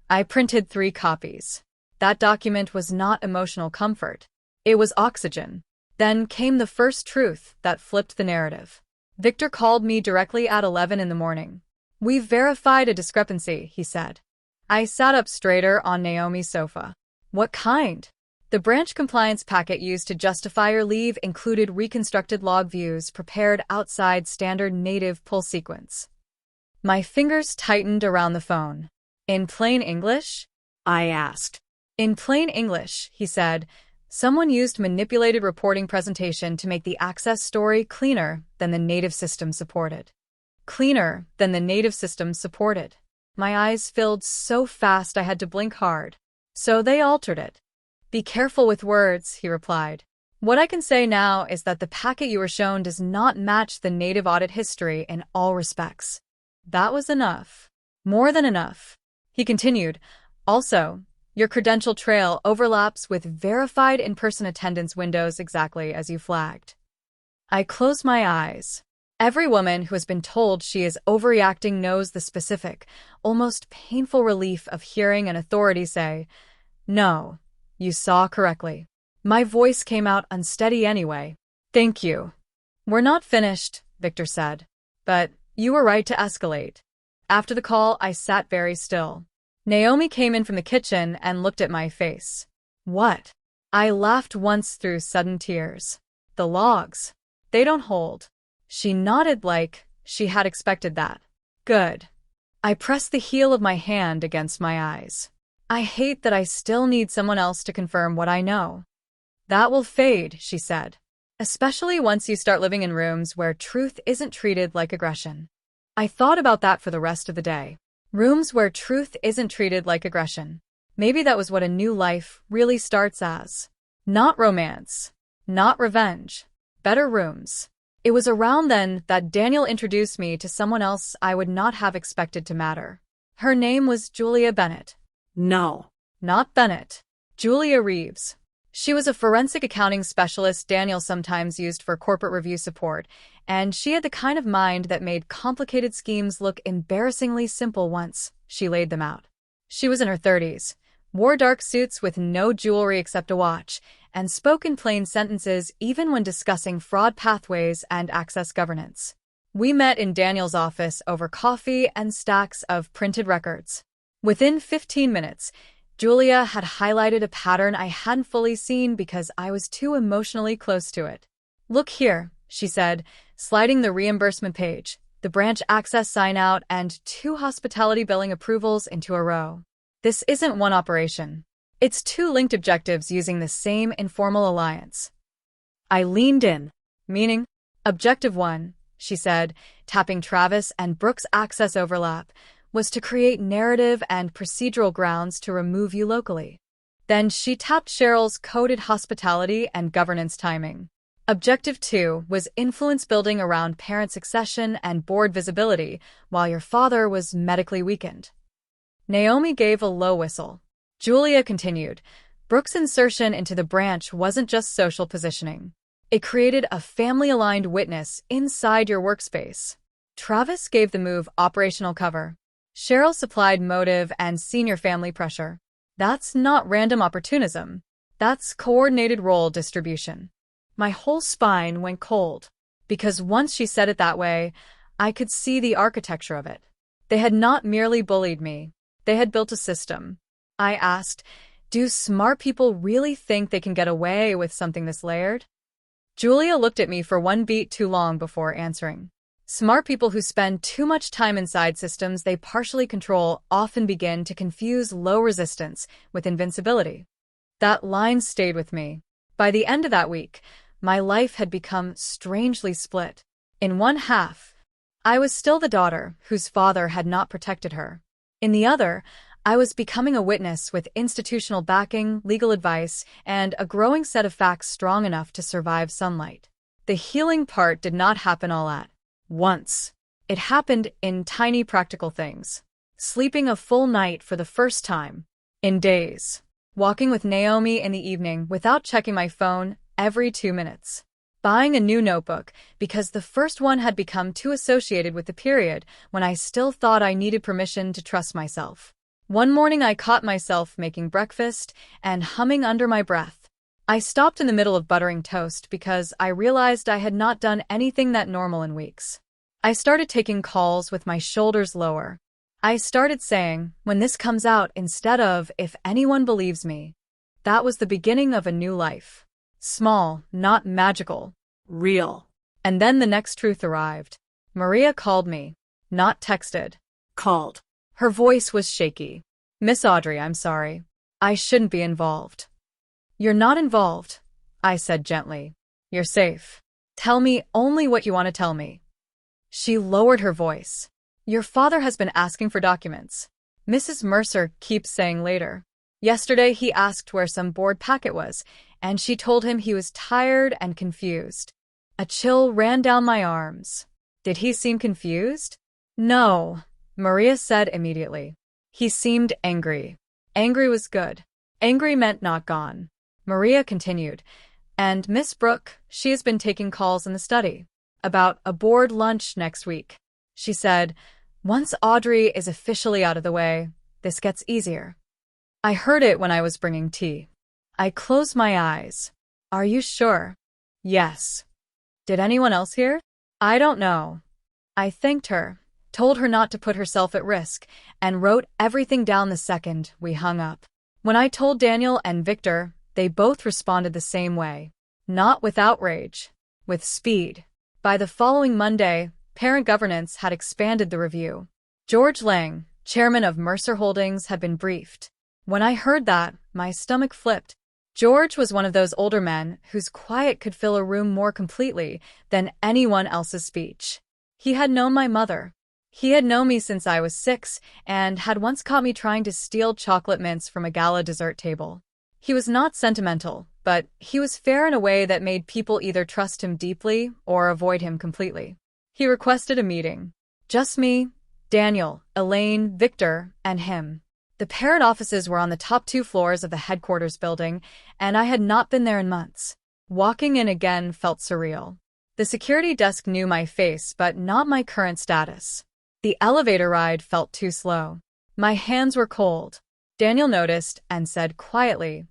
I printed 3 copies. That document was not emotional comfort. It was oxygen. Then came the first truth that flipped the narrative. Victor called me directly at 11 in the morning. "We've verified a discrepancy," he said. I sat up straighter on Naomi's sofa. "What kind?" The branch compliance packet used to justify your leave included reconstructed log views prepared outside standard native pull sequence. My fingers tightened around the phone. "In plain English?" I asked. "In plain English," he said. "Someone used manipulated reporting presentation to make the access story cleaner than the native system supported." Cleaner than the native system supported. My eyes filled so fast I had to blink hard. "So they altered it." "Be careful with words," he replied. "What I can say now is that the packet you were shown does not match the native audit history in all respects." That was enough. More than enough. He continued, "Also, your credential trail overlaps with verified in-person attendance windows exactly as you flagged." I closed my eyes. Every woman who has been told she is overreacting knows the specific, almost painful relief of hearing an authority say, "No, you saw correctly." My voice came out unsteady anyway. "Thank you." "We're not finished," Victor said. "But you were right to escalate." After the call, I sat very still. Naomi came in from the kitchen and looked at my face. "What?" I laughed once through sudden tears. "The logs. They don't hold." She nodded like she had expected that. "Good." I pressed the heel of my hand against my eyes. "I hate that I still need someone else to confirm what I know." "That will fade," she said. "Especially once you start living in rooms where truth isn't treated like aggression." I thought about that for the rest of the day. Rooms where truth isn't treated like aggression. Maybe that was what a new life really starts as. Not romance. Not revenge. Better rooms. It was around then that Daniel introduced me to someone else I would not have expected to matter. Her name was Julia Bennett. No. Not Bennett. Julia Reeves. She was a forensic accounting specialist Daniel sometimes used for corporate review support, and she had the kind of mind that made complicated schemes look embarrassingly simple once she laid them out. She was in her 30s, wore dark suits with no jewelry except a watch, and spoke in plain sentences even when discussing fraud pathways and access governance. We met in Daniel's office over coffee and stacks of printed records. Within 15 minutes, Julia had highlighted a pattern I hadn't fully seen because I was too emotionally close to it. "Look here," she said, sliding the reimbursement page, the branch access sign-out, and 2 hospitality billing approvals into a row. "This isn't one operation. It's 2 linked objectives using the same informal alliance." I leaned in. "Meaning?" "Objective 1, she said, tapping Travis and Brooks' access overlap, "was to create narrative and procedural grounds to remove you locally." Then she tapped Cheryl's coded hospitality and governance timing. "Objective 2 was influence building around parent succession and board visibility while your father was medically weakened." Naomi gave a low whistle. Julia continued, "Brooks' insertion into the branch wasn't just social positioning. It created a family-aligned witness inside your workspace." Travis gave the move operational cover. Cheryl supplied motive and senior family pressure. That's not random opportunism. That's coordinated role distribution. My whole spine went cold, because once she said it that way, I could see the architecture of it. They had not merely bullied me. They had built a system. I asked, "Do smart people really think they can get away with something this layered?" Julia looked at me for one beat too long before answering. "Smart people who spend too much time inside systems they partially control often begin to confuse low resistance with invincibility." That line stayed with me. By the end of that week, my life had become strangely split. In one half, I was still the daughter whose father had not protected her. In the other, I was becoming a witness with institutional backing, legal advice, and a growing set of facts strong enough to survive sunlight. The healing part did not happen all at once. It happened in tiny practical things. Sleeping a full night for the first time in days. Walking with Naomi in the evening without checking my phone every 2 minutes. Buying a new notebook because the first one had become too associated with the period when I still thought I needed permission to trust myself. One morning I caught myself making breakfast and humming under my breath. I stopped in the middle of buttering toast because I realized I had not done anything that normal in weeks. I started taking calls with my shoulders lower. I started saying, when this comes out instead of, if anyone believes me. That was the beginning of a new life. Small, not magical. Real. And then the next truth arrived. Maria called me. Not texted. Called. Her voice was shaky. Miss Audrey, I'm sorry. I shouldn't be involved. You're not involved, I said gently. You're safe. Tell me only what you want to tell me. She lowered her voice. Your father has been asking for documents. Mrs. Mercer keeps saying later. Yesterday he asked where some board packet was, and she told him he was tired and confused. A chill ran down my arms. Did he seem confused? No, Maria said immediately. He seemed angry. Angry was good. Angry meant not gone. Maria continued. And Miss Brooke, she has been taking calls in the study. About a board lunch next week. She said, once Audrey is officially out of the way, this gets easier. I heard it when I was bringing tea. I closed my eyes. Are you sure? Yes. Did anyone else hear? I don't know. I thanked her, told her not to put herself at risk, and wrote everything down the second we hung up. When I told Daniel and Victor, they both responded the same way. Not with outrage, with speed. By the following Monday, Parent Governance had expanded the review. George Lang, chairman of Mercer Holdings, had been briefed. When I heard that, my stomach flipped. George was one of those older men whose quiet could fill a room more completely than anyone else's speech. He had known my mother. He had known me since I was 6 and had once caught me trying to steal chocolate mints from a gala dessert table. He was not sentimental, but he was fair in a way that made people either trust him deeply or avoid him completely. He requested a meeting. Just me, Daniel, Elaine, Victor, and him. The parent offices were on the top 2 floors of the headquarters building, and I had not been there in months. Walking in again felt surreal. The security desk knew my face, but not my current status. The elevator ride felt too slow. My hands were cold. Daniel noticed and said quietly,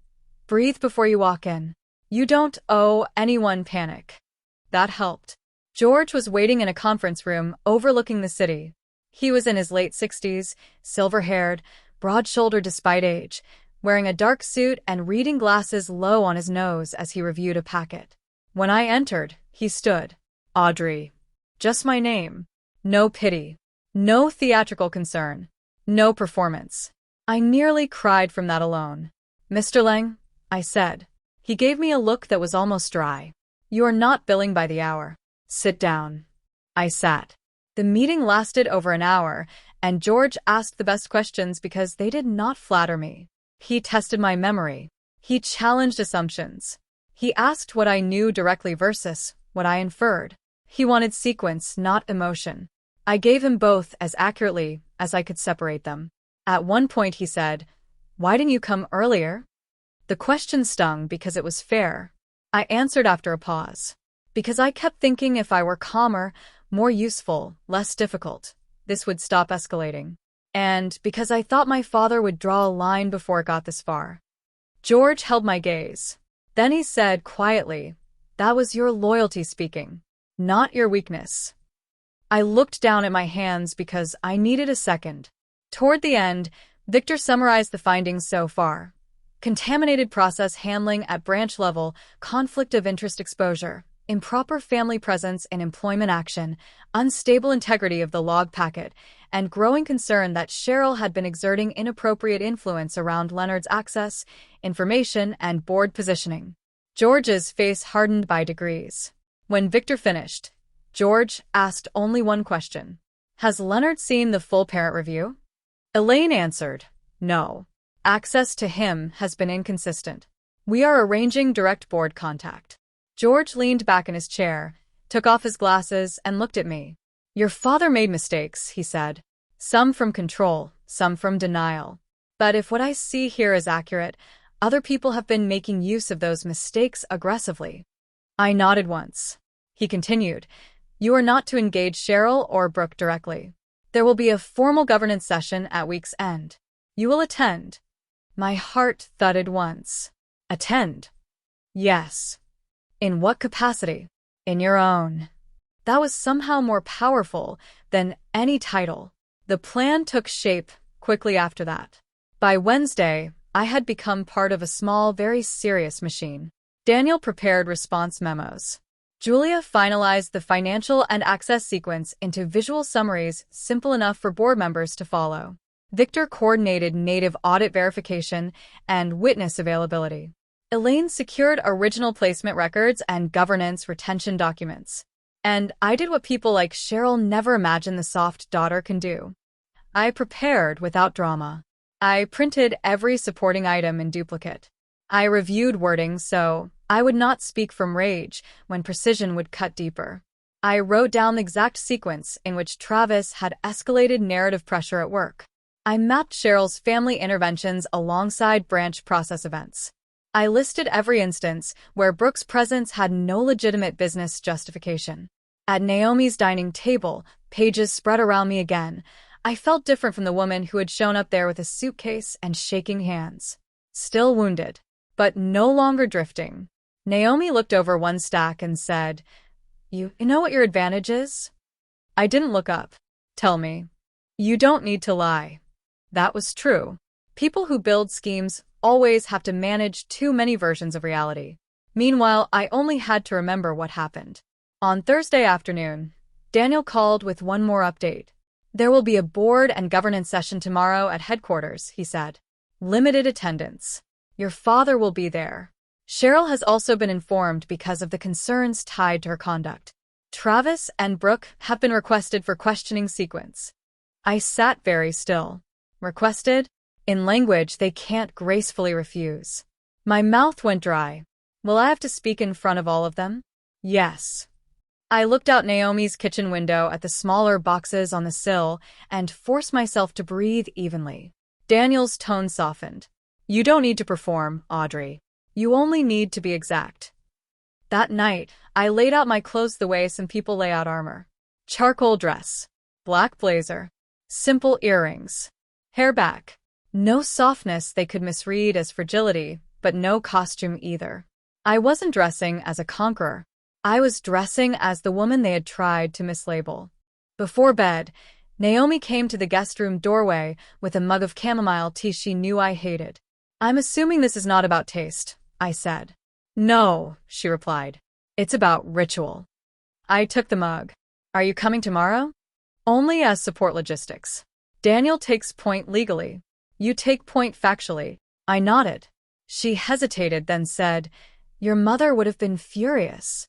breathe before you walk in. You don't owe anyone panic. That helped. George was waiting in a conference room overlooking the city. He was in his late 60s, silver-haired, broad-shouldered despite age, wearing a dark suit and reading glasses low on his nose as he reviewed a packet. When I entered, he stood. Audrey. Just my name. No pity. No theatrical concern. No performance. I nearly cried from that alone. Mr. Lang, I said. He gave me a look that was almost dry. You are not billing by the hour. Sit down. I sat. The meeting lasted over an hour, and George asked the best questions because they did not flatter me. He tested my memory. He challenged assumptions. He asked what I knew directly versus what I inferred. He wanted sequence, not emotion. I gave him both as accurately as I could separate them. At one point he said, "Why didn't you come earlier?" The question stung because it was fair. I answered after a pause. Because I kept thinking if I were calmer, more useful, less difficult, this would stop escalating. And because I thought my father would draw a line before it got this far. George held my gaze. Then he said quietly, "That was your loyalty speaking, not your weakness." I looked down at my hands because I needed a second. Toward the end, Victor summarized the findings so far. Contaminated process handling at branch level, conflict of interest exposure, improper family presence in employment action, unstable integrity of the log packet, and growing concern that Cheryl had been exerting inappropriate influence around Leonard's access, information, and board positioning. George's face hardened by degrees. When Victor finished, George asked only one question. Has Leonard seen the full parent review? Elaine answered, no. Access to him has been inconsistent. We are arranging direct board contact. George leaned back in his chair, took off his glasses, and looked at me. Your father made mistakes, he said. Some from control, some from denial. But if what I see here is accurate, other people have been making use of those mistakes aggressively. I nodded once. He continued, You are not to engage Cheryl or Brooke directly. There will be a formal governance session at week's end. You will attend. My heart thudded once. Attend? Yes. In what capacity? In your own. That was somehow more powerful than any title. The plan took shape quickly after that. By Wednesday, I had become part of a small, very serious machine. Daniel prepared response memos. Julia finalized the financial and access sequence into visual summaries simple enough for board members to follow. Victor coordinated native audit verification and witness availability. Elaine secured original placement records and governance retention documents. And I did what people like Cheryl never imagined the soft daughter can do. I prepared without drama. I printed every supporting item in duplicate. I reviewed wording so I would not speak from rage when precision would cut deeper. I wrote down the exact sequence in which Travis had escalated narrative pressure at work. I mapped Cheryl's family interventions alongside branch process events. I listed every instance where Brooke's presence had no legitimate business justification. At Naomi's dining table, pages spread around me again. I felt different from the woman who had shown up there with a suitcase and shaking hands. Still wounded, but no longer drifting. Naomi looked over one stack and said, You know what your advantage is? I didn't look up. Tell me. You don't need to lie. That was true. People who build schemes always have to manage too many versions of reality. Meanwhile, I only had to remember what happened. On Thursday afternoon, Daniel called with one more update. There will be a board and governance session tomorrow at headquarters, he said. Limited attendance. Your father will be there. Cheryl has also been informed because of the concerns tied to her conduct. Travis and Brooke have been requested for questioning sequence. I sat very still. Requested? In language they can't gracefully refuse. My mouth went dry. Will I have to speak in front of all of them? Yes. I looked out Naomi's kitchen window at the smaller boxes on the sill and forced myself to breathe evenly. Daniel's tone softened. You don't need to perform, Audrey. You only need to be exact. That night, I laid out my clothes the way some people lay out armor. Charcoal dress. Black blazer. Simple earrings. Hair back. No softness they could misread as fragility, but no costume either. I wasn't dressing as a conqueror. I was dressing as the woman they had tried to mislabel. Before bed, Naomi came to the guest room doorway with a mug of chamomile tea she knew I hated. I'm assuming this is not about taste, I said. No, she replied. It's about ritual. I took the mug. Are you coming tomorrow? Only as support logistics. Daniel takes point legally. You take point factually. I nodded. She hesitated, then said, Your mother would have been furious.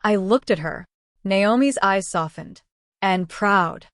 I looked at her. Naomi's eyes softened. And proud.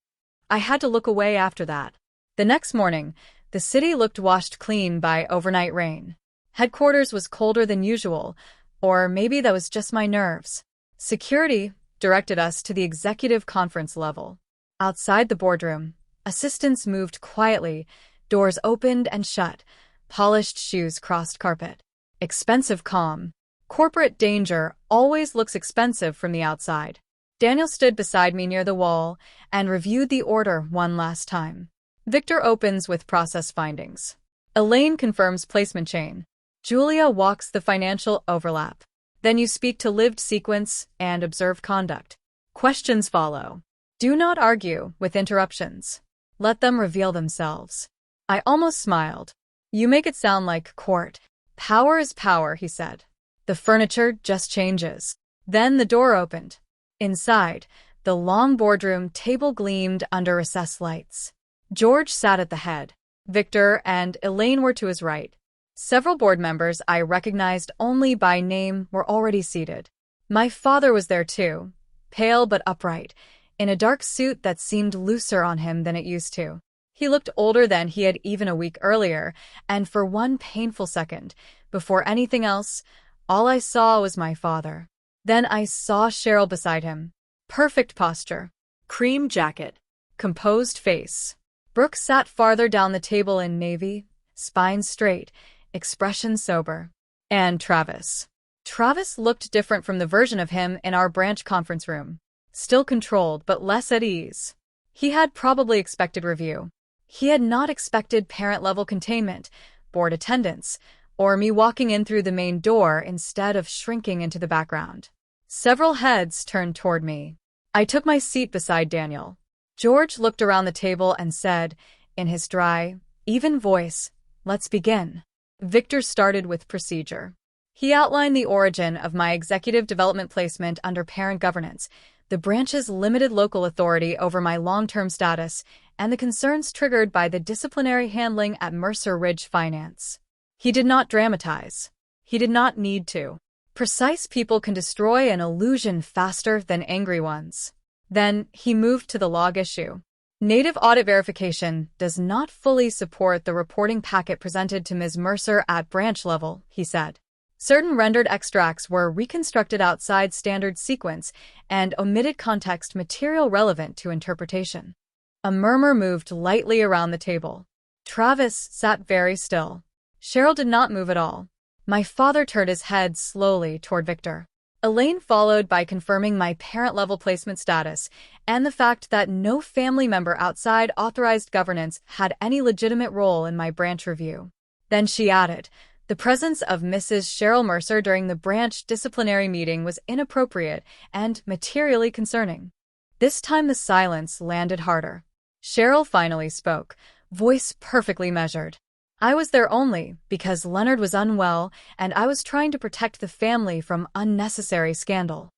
I had to look away after that. The next morning, the city looked washed clean by overnight rain. Headquarters was colder than usual, or maybe that was just my nerves. Security directed us to the executive conference level. Outside the boardroom, assistants moved quietly, doors opened and shut, polished shoes crossed carpet. Expensive calm. Corporate danger always looks expensive from the outside. Daniel stood beside me near the wall and reviewed the order one last time. Victor opens with process findings. Elaine confirms placement chain. Julia walks the financial overlap. Then you speak to lived sequence and observed conduct. Questions follow. Do not argue with interruptions. Let them reveal themselves. I almost smiled. You make it sound like court. Power is power, he said. The furniture just changes. Then the door opened. Inside, the long boardroom table gleamed under recessed lights. George sat at the head. Victor and Elaine were to his right. Several board members I recognized only by name were already seated. My father was there too, pale but upright, in a dark suit that seemed looser on him than it used to. He looked older than he had even a week earlier, and for one painful second, before anything else, all I saw was my father. Then I saw Cheryl beside him. Perfect posture. Cream jacket. Composed face. Brooke sat farther down the table in navy, spine straight, expression sober. And Travis. Travis looked different from the version of him in our branch conference room. Still controlled, but less at ease. He had probably expected review. He had not expected parent-level containment, board attendance, or me walking in through the main door instead of shrinking into the background. Several heads turned toward me. I took my seat beside Daniel. George looked around the table and said, in his dry, even voice, "Let's begin." Victor started with procedure. He outlined the origin of my executive development placement under parent governance, the branch's limited local authority over my long-term status, and the concerns triggered by the disciplinary handling at Mercer Ridge Finance. He did not dramatize. He did not need to. Precise people can destroy an illusion faster than angry ones. Then he moved to the log issue. Native audit verification does not fully support the reporting packet presented to Ms. Mercer at branch level, he said. Certain rendered extracts were reconstructed outside standard sequence and omitted context material relevant to interpretation. A murmur moved lightly around the table. Travis sat very still. Cheryl did not move at all. My father turned his head slowly toward Victor. Elaine followed by confirming my parent-level placement status and the fact that no family member outside authorized governance had any legitimate role in my branch review. Then she added, the presence of Mrs. Cheryl Mercer during the branch disciplinary meeting was inappropriate and materially concerning. This time the silence landed harder. Cheryl finally spoke, voice perfectly measured. I was there only because Leonard was unwell and I was trying to protect the family from unnecessary scandal.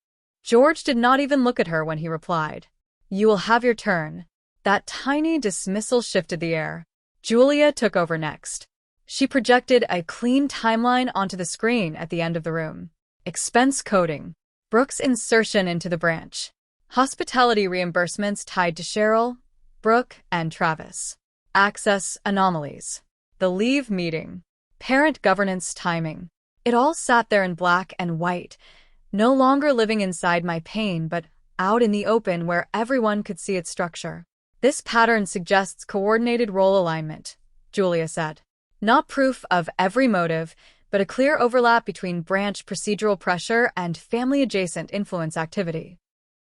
George did not even look at her when he replied. You will have your turn. That tiny dismissal shifted the air. Julia took over next. She projected a clean timeline onto the screen at the end of the room. Expense coding. Brooke's insertion into the branch. Hospitality reimbursements tied to Cheryl, Brooke, and Travis. Access anomalies. The leave meeting. Parent governance timing. It all sat there in black and white, no longer living inside my pain but out in the open where everyone could see its structure. This pattern suggests coordinated role alignment, Julia said. Not proof of every motive, but a clear overlap between branch procedural pressure and family-adjacent influence activity.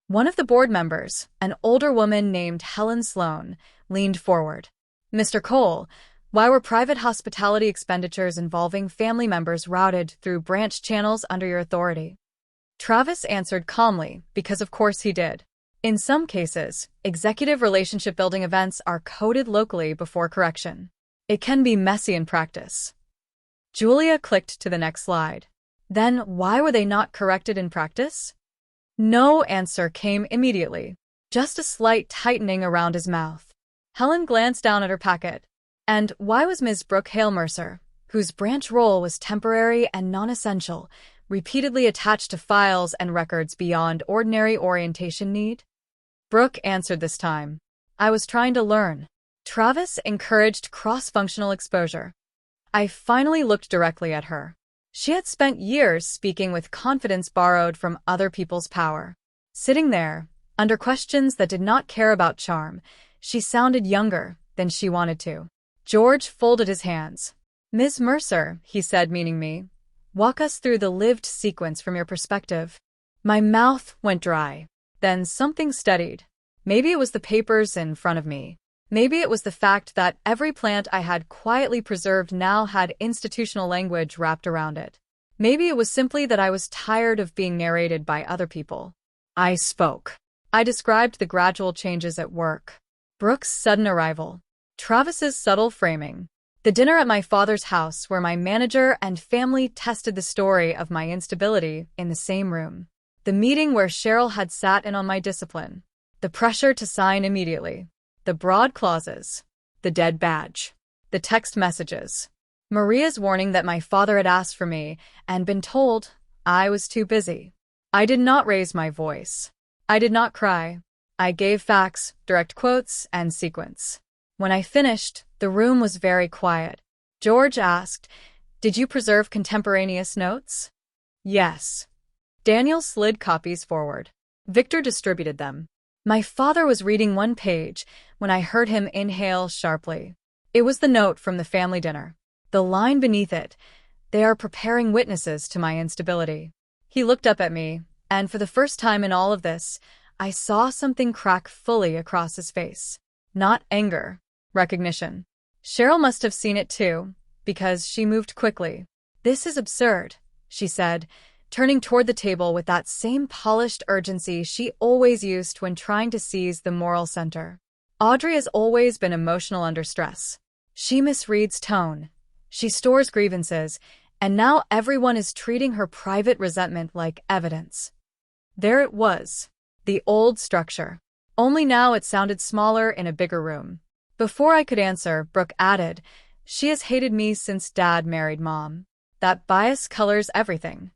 One of the board members, an older woman named Helen Sloan, leaned forward. Mr. Cole, why were private hospitality expenditures involving family members routed through branch channels under your authority? Travis answered calmly, because of course he did. In some cases, executive relationship-building events are coded locally before correction. It can be messy in practice. Julia clicked to the next slide. Then why were they not corrected in practice? No answer came immediately, just a slight tightening around his mouth. Helen glanced down at her packet. And why was Ms. Brooke Hale Mercer, whose branch role was temporary and non-essential, repeatedly attached to files and records beyond ordinary orientation need? Brooke answered this time. I was trying to learn. Travis encouraged cross-functional exposure. I finally looked directly at her. She had spent years speaking with confidence borrowed from other people's power. Sitting there, under questions that did not care about charm, she sounded younger than she wanted to. George folded his hands. Ms. Mercer, he said, meaning me, walk us through the lived sequence from your perspective. My mouth went dry. Then something steadied. Maybe it was the papers in front of me. Maybe it was the fact that every plant I had quietly preserved now had institutional language wrapped around it. Maybe it was simply that I was tired of being narrated by other people. I spoke. I described the gradual changes at work. Brooke's sudden arrival. Travis's subtle framing. The dinner at my father's house where my manager and family tested the story of my instability in the same room. The meeting where Cheryl had sat in on my discipline. The pressure to sign immediately. The broad clauses. The dead badge. The text messages. Maria's warning that my father had asked for me and been told I was too busy. I did not raise my voice. I did not cry. I gave facts, direct quotes, and sequence. When I finished, the room was very quiet. George asked, "Did you preserve contemporaneous notes?" "Yes." Daniel slid copies forward. Victor distributed them. My father was reading one page when I heard him inhale sharply. It was the note from the family dinner. The line beneath it, "They are preparing witnesses to my instability." He looked up at me, and for the first time in all of this, I saw something crack fully across his face. Not anger, recognition. Cheryl must have seen it too, because she moved quickly. "This is absurd," she said, turning toward the table with that same polished urgency she always used when trying to seize the moral center. Audrey has always been emotional under stress. She misreads tone. She stores grievances, and now everyone is treating her private resentment like evidence. There it was, the old structure. Only now it sounded smaller in a bigger room. Before I could answer, Brooke added, "She has hated me since Dad married Mom. That bias colors everything."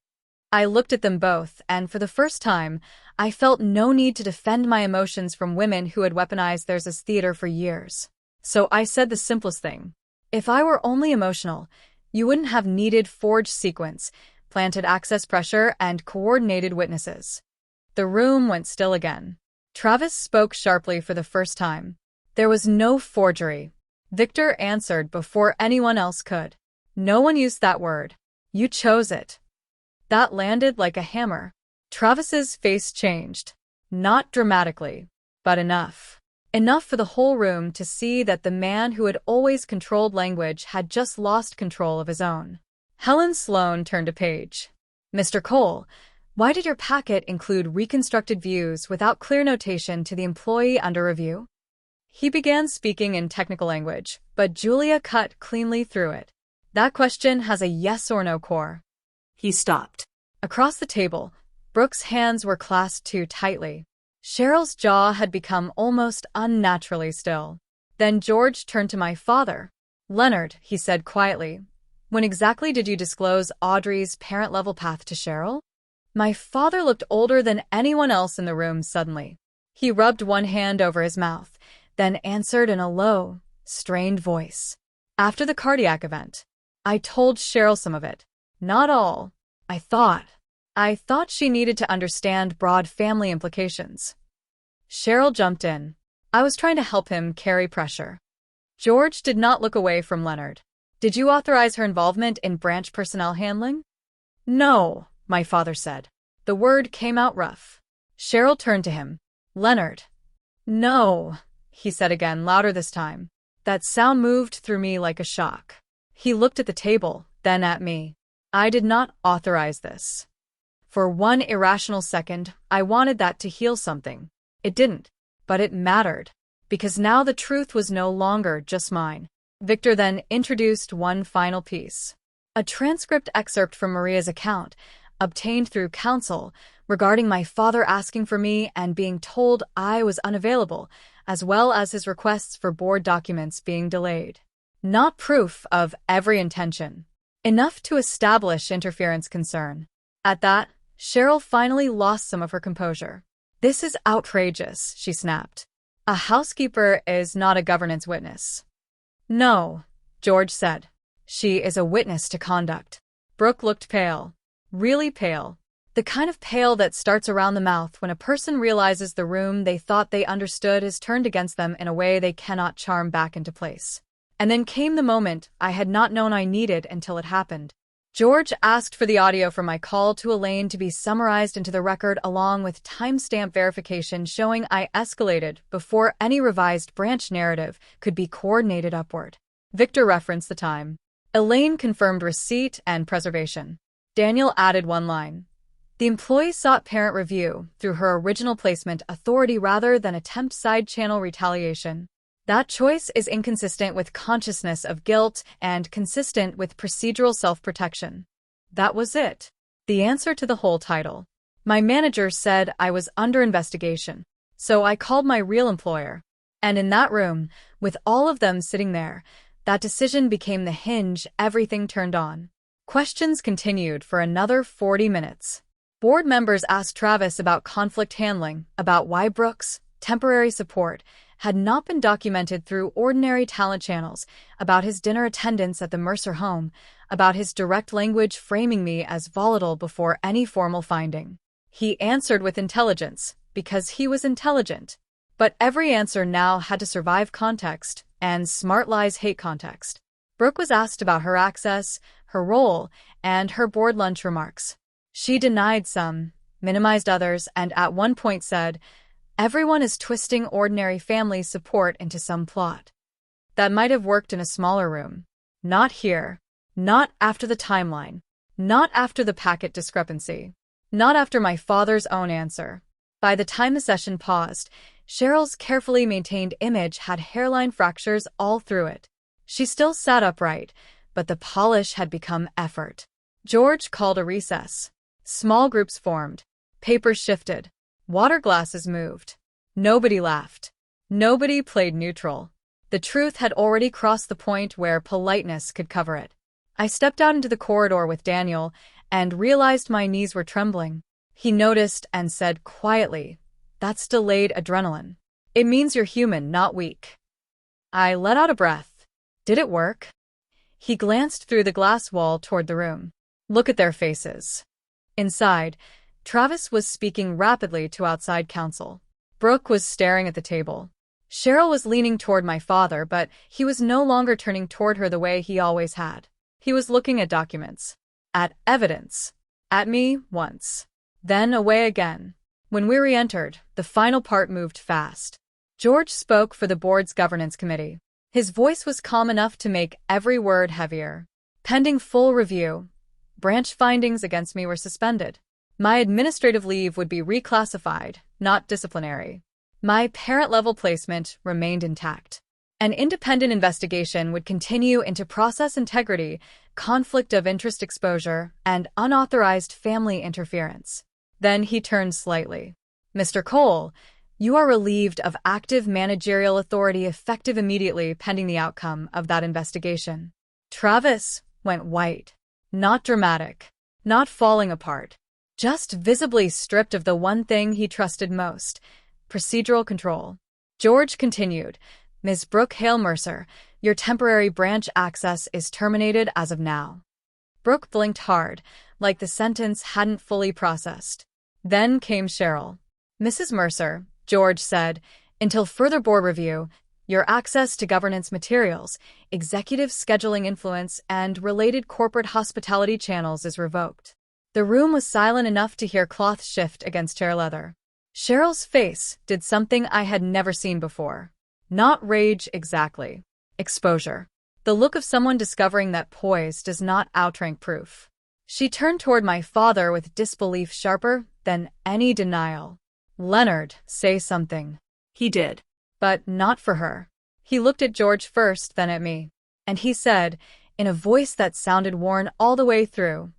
I looked at them both, and for the first time, I felt no need to defend my emotions from women who had weaponized theirs as theater for years. So I said the simplest thing. "If I were only emotional, you wouldn't have needed forged sequence, planted access pressure, and coordinated witnesses." The room went still again. Travis spoke sharply for the first time. "There was no forgery." Victor answered before anyone else could. "No one used that word. You chose it." That landed like a hammer. Travis's face changed. Not dramatically, but enough. Enough for the whole room to see that the man who had always controlled language had just lost control of his own. Helen Sloan turned a page. "Mr. Cole, why did your packet include reconstructed views without clear notation to the employee under review?" He began speaking in technical language, but Julia cut cleanly through it. "That question has a yes or no core." He stopped. Across the table, Brooke's hands were clasped too tightly. Cheryl's jaw had become almost unnaturally still. Then George turned to my father. "Leonard," he said quietly, "when exactly did you disclose Audrey's parent-level path to Cheryl?" My father looked older than anyone else in the room suddenly. He rubbed one hand over his mouth, then answered in a low, strained voice. "After the cardiac event, I told Cheryl some of it. Not all. I thought she needed to understand broad family implications." Cheryl jumped in. I was trying to help him carry pressure. George did not look away from Leonard. "Did you authorize her involvement in branch personnel handling?" "No," my father said. The word came out rough. Cheryl turned to him. "Leonard." "No," he said again, louder this time. That sound moved through me like a shock. He looked at the table, then at me. "I did not authorize this." For one irrational second, I wanted that to heal something. It didn't, but it mattered, because now the truth was no longer just mine. Victor then introduced one final piece. A transcript excerpt from Maria's account, obtained through counsel, regarding my father asking for me and being told I was unavailable, as well as his requests for board documents being delayed. Not proof of every intention. Enough to establish interference concern. At that, Cheryl finally lost some of her composure. "This is outrageous," she snapped. "A housekeeper is not a governance witness." "No," George said. "She is a witness to conduct." Brooke looked pale. Really pale. The kind of pale that starts around the mouth when a person realizes the room they thought they understood is turned against them in a way they cannot charm back into place. And then came the moment I had not known I needed until it happened. George asked for the audio from my call to Elaine to be summarized into the record along with timestamp verification showing I escalated before any revised branch narrative could be coordinated upward. Victor referenced the time. Elaine confirmed receipt and preservation. Daniel added one line. The employee sought parent review through her original placement authority rather than attempt side-channel retaliation. That choice is inconsistent with consciousness of guilt and consistent with procedural self-protection. That was it. The answer to the whole title. My manager said I was under investigation, so I called my real employer. And in that room, with all of them sitting there, that decision became the hinge everything turned on. Questions continued for another 40 minutes. Board members asked Travis about conflict handling, about why Brooke's temporary support had not been documented through ordinary talent channels, about his dinner attendance at the Mercer home, about his direct language framing me as volatile before any formal finding. He answered with intelligence, because he was intelligent. But every answer now had to survive context, and smart lies hate context. Brooke was asked about her access, her role, and her board lunch remarks. She denied some, minimized others, and at one point said, "Everyone is twisting ordinary family support into some plot." That might have worked in a smaller room. Not here. Not after the timeline. Not after the packet discrepancy. Not after my father's own answer. By the time the session paused, Cheryl's carefully maintained image had hairline fractures all through it. She still sat upright, but the polish had become effort. George called a recess. Small groups formed. Papers shifted. Water glasses moved. Nobody laughed. Nobody played neutral. The truth had already crossed the point where politeness could cover it. I stepped out into the corridor with Daniel and realized my knees were trembling. He noticed and said quietly, "That's delayed adrenaline. It means you're human, not weak." I let out a breath. Did it work? He glanced through the glass wall toward the room. Look at their faces. Inside, Travis was speaking rapidly to outside counsel. Brooke was staring at the table. Cheryl was leaning toward my father, but he was no longer turning toward her the way he always had. He was looking at documents. At evidence. At me, once. Then away again. When we re-entered, the final part moved fast. George spoke for the board's governance committee. His voice was calm enough to make every word heavier. Pending full review, branch findings against me were suspended. My administrative leave would be reclassified, not disciplinary. My parent-level placement remained intact. An independent investigation would continue into process integrity, conflict of interest exposure, and unauthorized family interference. Then he turned slightly. "Mr. Cole, you are relieved of active managerial authority effective immediately pending the outcome of that investigation." Travis went white. Not dramatic. Not falling apart. Just visibly stripped of the one thing he trusted most: procedural control. George continued, "Ms. Brooke Hale-Mercer, your temporary branch access is terminated as of now." Brooke blinked hard, like the sentence hadn't fully processed. Then came Cheryl. "Mrs. Mercer," George said, "until further board review, your access to governance materials, executive scheduling influence, and related corporate hospitality channels is revoked." The room was silent enough to hear cloth shift against chair leather. Cheryl's face did something I had never seen before. Not rage exactly. Exposure. The look of someone discovering that poise does not outrank proof. She turned toward my father with disbelief sharper than any denial. "Leonard, say something." He did. But not for her. He looked at George first, then at me. And he said, in a voice that sounded worn all the way through,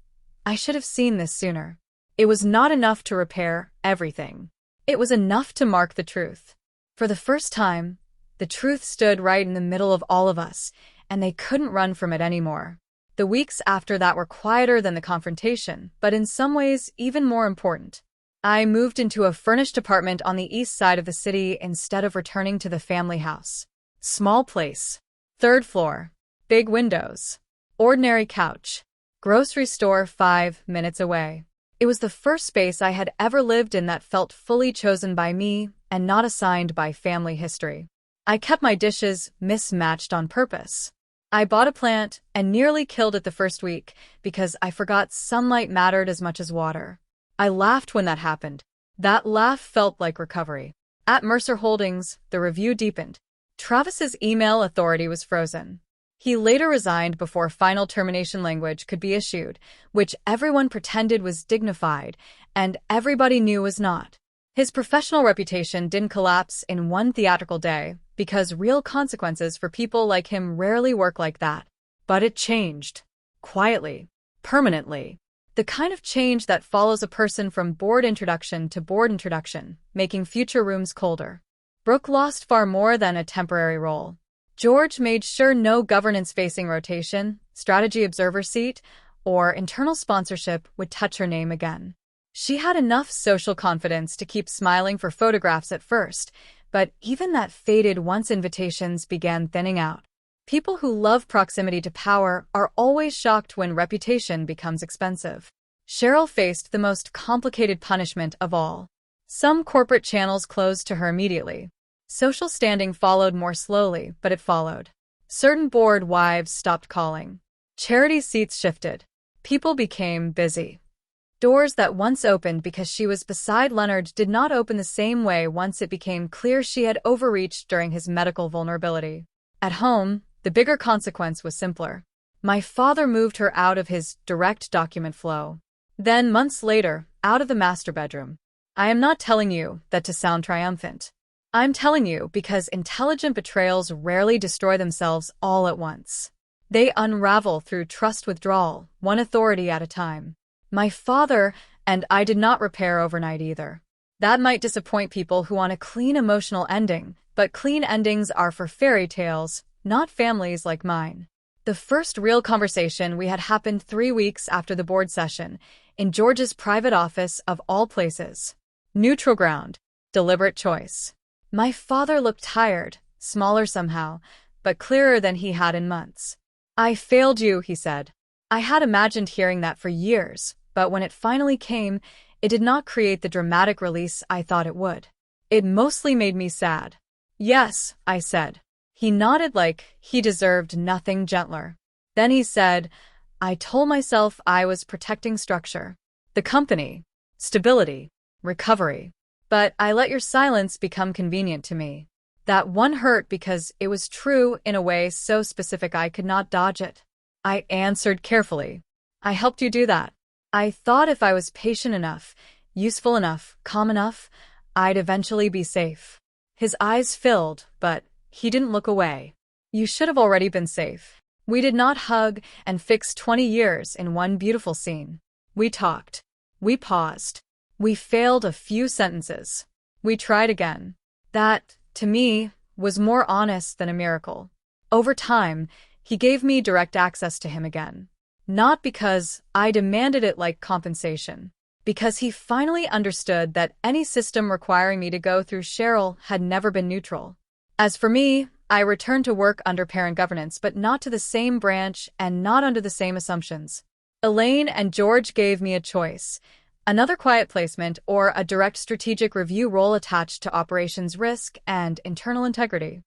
"I should have seen this sooner." It was not enough to repair everything. It was enough to mark the truth. For the first time, the truth stood right in the middle of all of us, and they couldn't run from it anymore. The weeks after that were quieter than the confrontation, but in some ways even more important. I moved into a furnished apartment on the east side of the city instead of returning to the family house. Small place. 3rd floor. Big windows. Ordinary couch. Grocery store 5 minutes away. It was the first space I had ever lived in that felt fully chosen by me and not assigned by family history. I kept my dishes mismatched on purpose. I bought a plant and nearly killed it the first week because I forgot sunlight mattered as much as water. I laughed when that happened. That laugh felt like recovery. At Mercer Holdings, the review deepened. Travis's email authority was frozen. He later resigned before final termination language could be issued, which everyone pretended was dignified, and everybody knew was not. His professional reputation didn't collapse in one theatrical day, because real consequences for people like him rarely work like that. But it changed. Quietly. Permanently. The kind of change that follows a person from board introduction to board introduction, making future rooms colder. Brooke lost far more than a temporary role. George made sure no governance-facing rotation, strategy observer seat, or internal sponsorship would touch her name again. She had enough social confidence to keep smiling for photographs at first, but even that faded once invitations began thinning out. People who love proximity to power are always shocked when reputation becomes expensive. Cheryl faced the most complicated punishment of all. Some corporate channels closed to her immediately. Social standing followed more slowly, but it followed. Certain bored wives stopped calling. Charity seats shifted. People became busy. Doors that once opened because she was beside Leonard did not open the same way once it became clear she had overreached during his medical vulnerability. At home, the bigger consequence was simpler. My father moved her out of his direct document flow. Then, months later, out of the master bedroom. I am not telling you that to sound triumphant. I'm telling you because intelligent betrayals rarely destroy themselves all at once. They unravel through trust withdrawal, one authority at a time. My father and I did not repair overnight either. That might disappoint people who want a clean emotional ending, but clean endings are for fairy tales, not families like mine. The first real conversation we had happened 3 weeks after the board session, in George's private office of all places. Neutral ground, deliberate choice. My father looked tired, smaller somehow, but clearer than he had in months. I failed you, he said. I had imagined hearing that for years, but when it finally came, it did not create the dramatic release I thought it would. It mostly made me sad. Yes, I said. He nodded like he deserved nothing gentler. Then he said, I told myself I was protecting structure. The company. Stability. Recovery. But I let your silence become convenient to me. That one hurt because it was true in a way so specific I could not dodge it. I answered carefully. I helped you do that. I thought if I was patient enough, useful enough, calm enough, I'd eventually be safe. His eyes filled, but he didn't look away. You should have already been safe. We did not hug and fix 20 years in one beautiful scene. We talked. We paused. We failed a few sentences. We tried again. That, to me, was more honest than a miracle. Over time, he gave me direct access to him again. Not because I demanded it like compensation. Because he finally understood that any system requiring me to go through Cheryl had never been neutral. As for me, I returned to work under parent governance, but not to the same branch and not under the same assumptions. Elaine and George gave me a choice. Another quiet placement or a direct strategic review role attached to operations risk and internal integrity.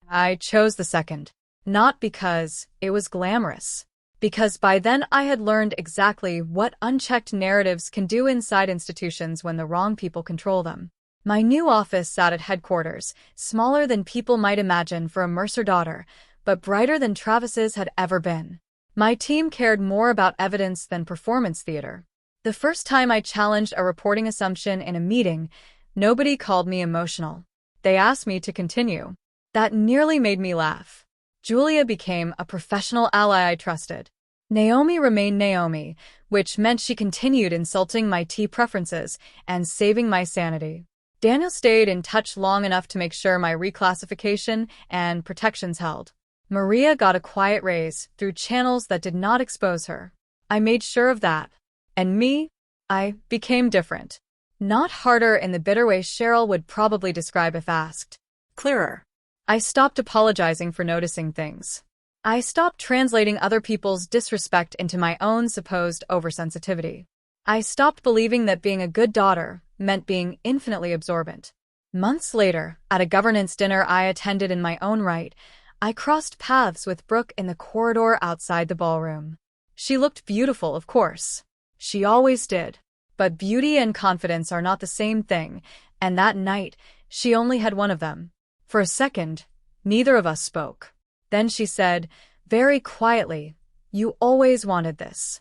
I chose the second. Not because it was glamorous. Because by then I had learned exactly what unchecked narratives can do inside institutions when the wrong people control them. My new office sat at headquarters, smaller than people might imagine for a Mercer daughter, but brighter than Travis's had ever been. My team cared more about evidence than performance theater. The first time I challenged a reporting assumption in a meeting, nobody called me emotional. They asked me to continue. That nearly made me laugh. Julia became a professional ally I trusted. Naomi remained Naomi, which meant she continued insulting my tea preferences and saving my sanity. Daniel stayed in touch long enough to make sure my reclassification and protections held. Maria got a quiet raise through channels that did not expose her. I made sure of that. And me? I became different. Not harder in the bitter way Cheryl would probably describe if asked. Clearer. I stopped apologizing for noticing things. I stopped translating other people's disrespect into my own supposed oversensitivity. I stopped believing that being a good daughter meant being infinitely absorbent. Months later, at a governance dinner I attended in my own right, I crossed paths with Brooke in the corridor outside the ballroom. She looked beautiful, of course. She always did. But beauty and confidence are not the same thing, and that night, she only had one of them. For a second, neither of us spoke. Then she said, very quietly, "You always wanted this."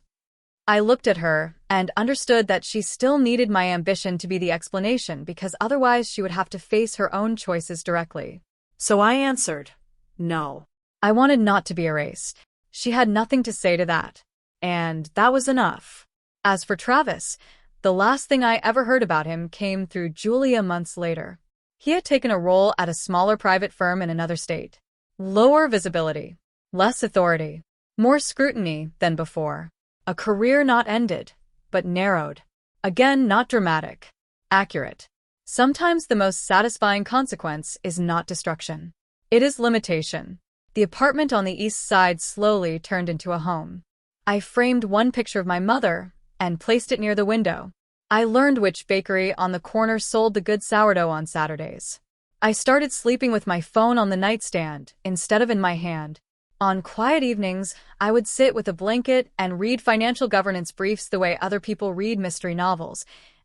I looked at her and understood that she still needed my ambition to be the explanation because otherwise she would have to face her own choices directly. So I answered, no. I wanted not to be erased. She had nothing to say to that. And that was enough. As for Travis, the last thing I ever heard about him came through Julia months later. He had taken a role at a smaller private firm in another state. Lower visibility, less authority, more scrutiny than before. A career not ended, but narrowed. Again, not dramatic. Accurate. Sometimes the most satisfying consequence is not destruction. It is limitation. The apartment on the east side slowly turned into a home. I framed one picture of my mother and placed it near the window. I learned which bakery on the corner sold the good sourdough on Saturdays. I started sleeping with my phone on the nightstand instead of in my hand. On quiet evenings, I would sit with a blanket and read financial governance briefs the way other people read mystery novels,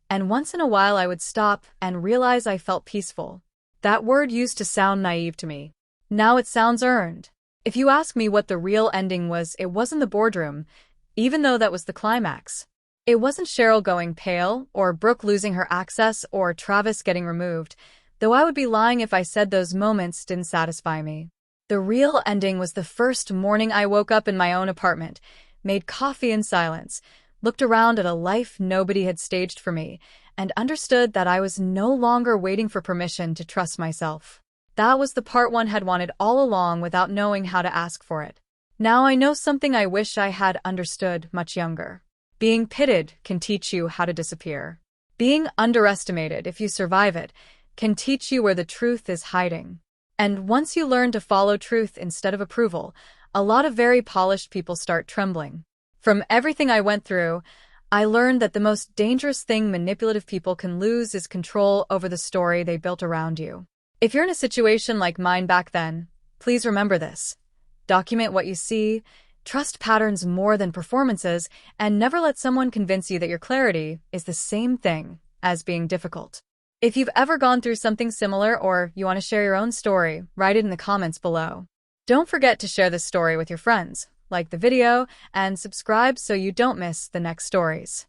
and once in a while I would stop and realize I felt peaceful. That word used to sound naive to me. Now it sounds earned. If you ask me what the real ending was, it wasn't the boardroom, even though that was the climax. It wasn't Cheryl going pale, or Brooke losing her access, or Travis getting removed, though I would be lying if I said those moments didn't satisfy me. The real ending was the first morning I woke up in my own apartment, made coffee in silence, looked around at a life nobody had staged for me, and understood that I was no longer waiting for permission to trust myself. That was the part one had wanted all along without knowing how to ask for it. Now I know something I wish I had understood much younger. Being pitted can teach you how to disappear. Being underestimated, if you survive it, can teach you where the truth is hiding. And once you learn to follow truth instead of approval, a lot of very polished people start trembling. From everything I went through, I learned that the most dangerous thing manipulative people can lose is control over the story they built around you. If you're in a situation like mine back then, please remember this. Document what you see, trust patterns more than performances, and never let someone convince you that your clarity is the same thing as being difficult. If you've ever gone through something similar or you want to share your own story, write it in the comments below. Don't forget to share this story with your friends, like the video, and subscribe so you don't miss the next stories.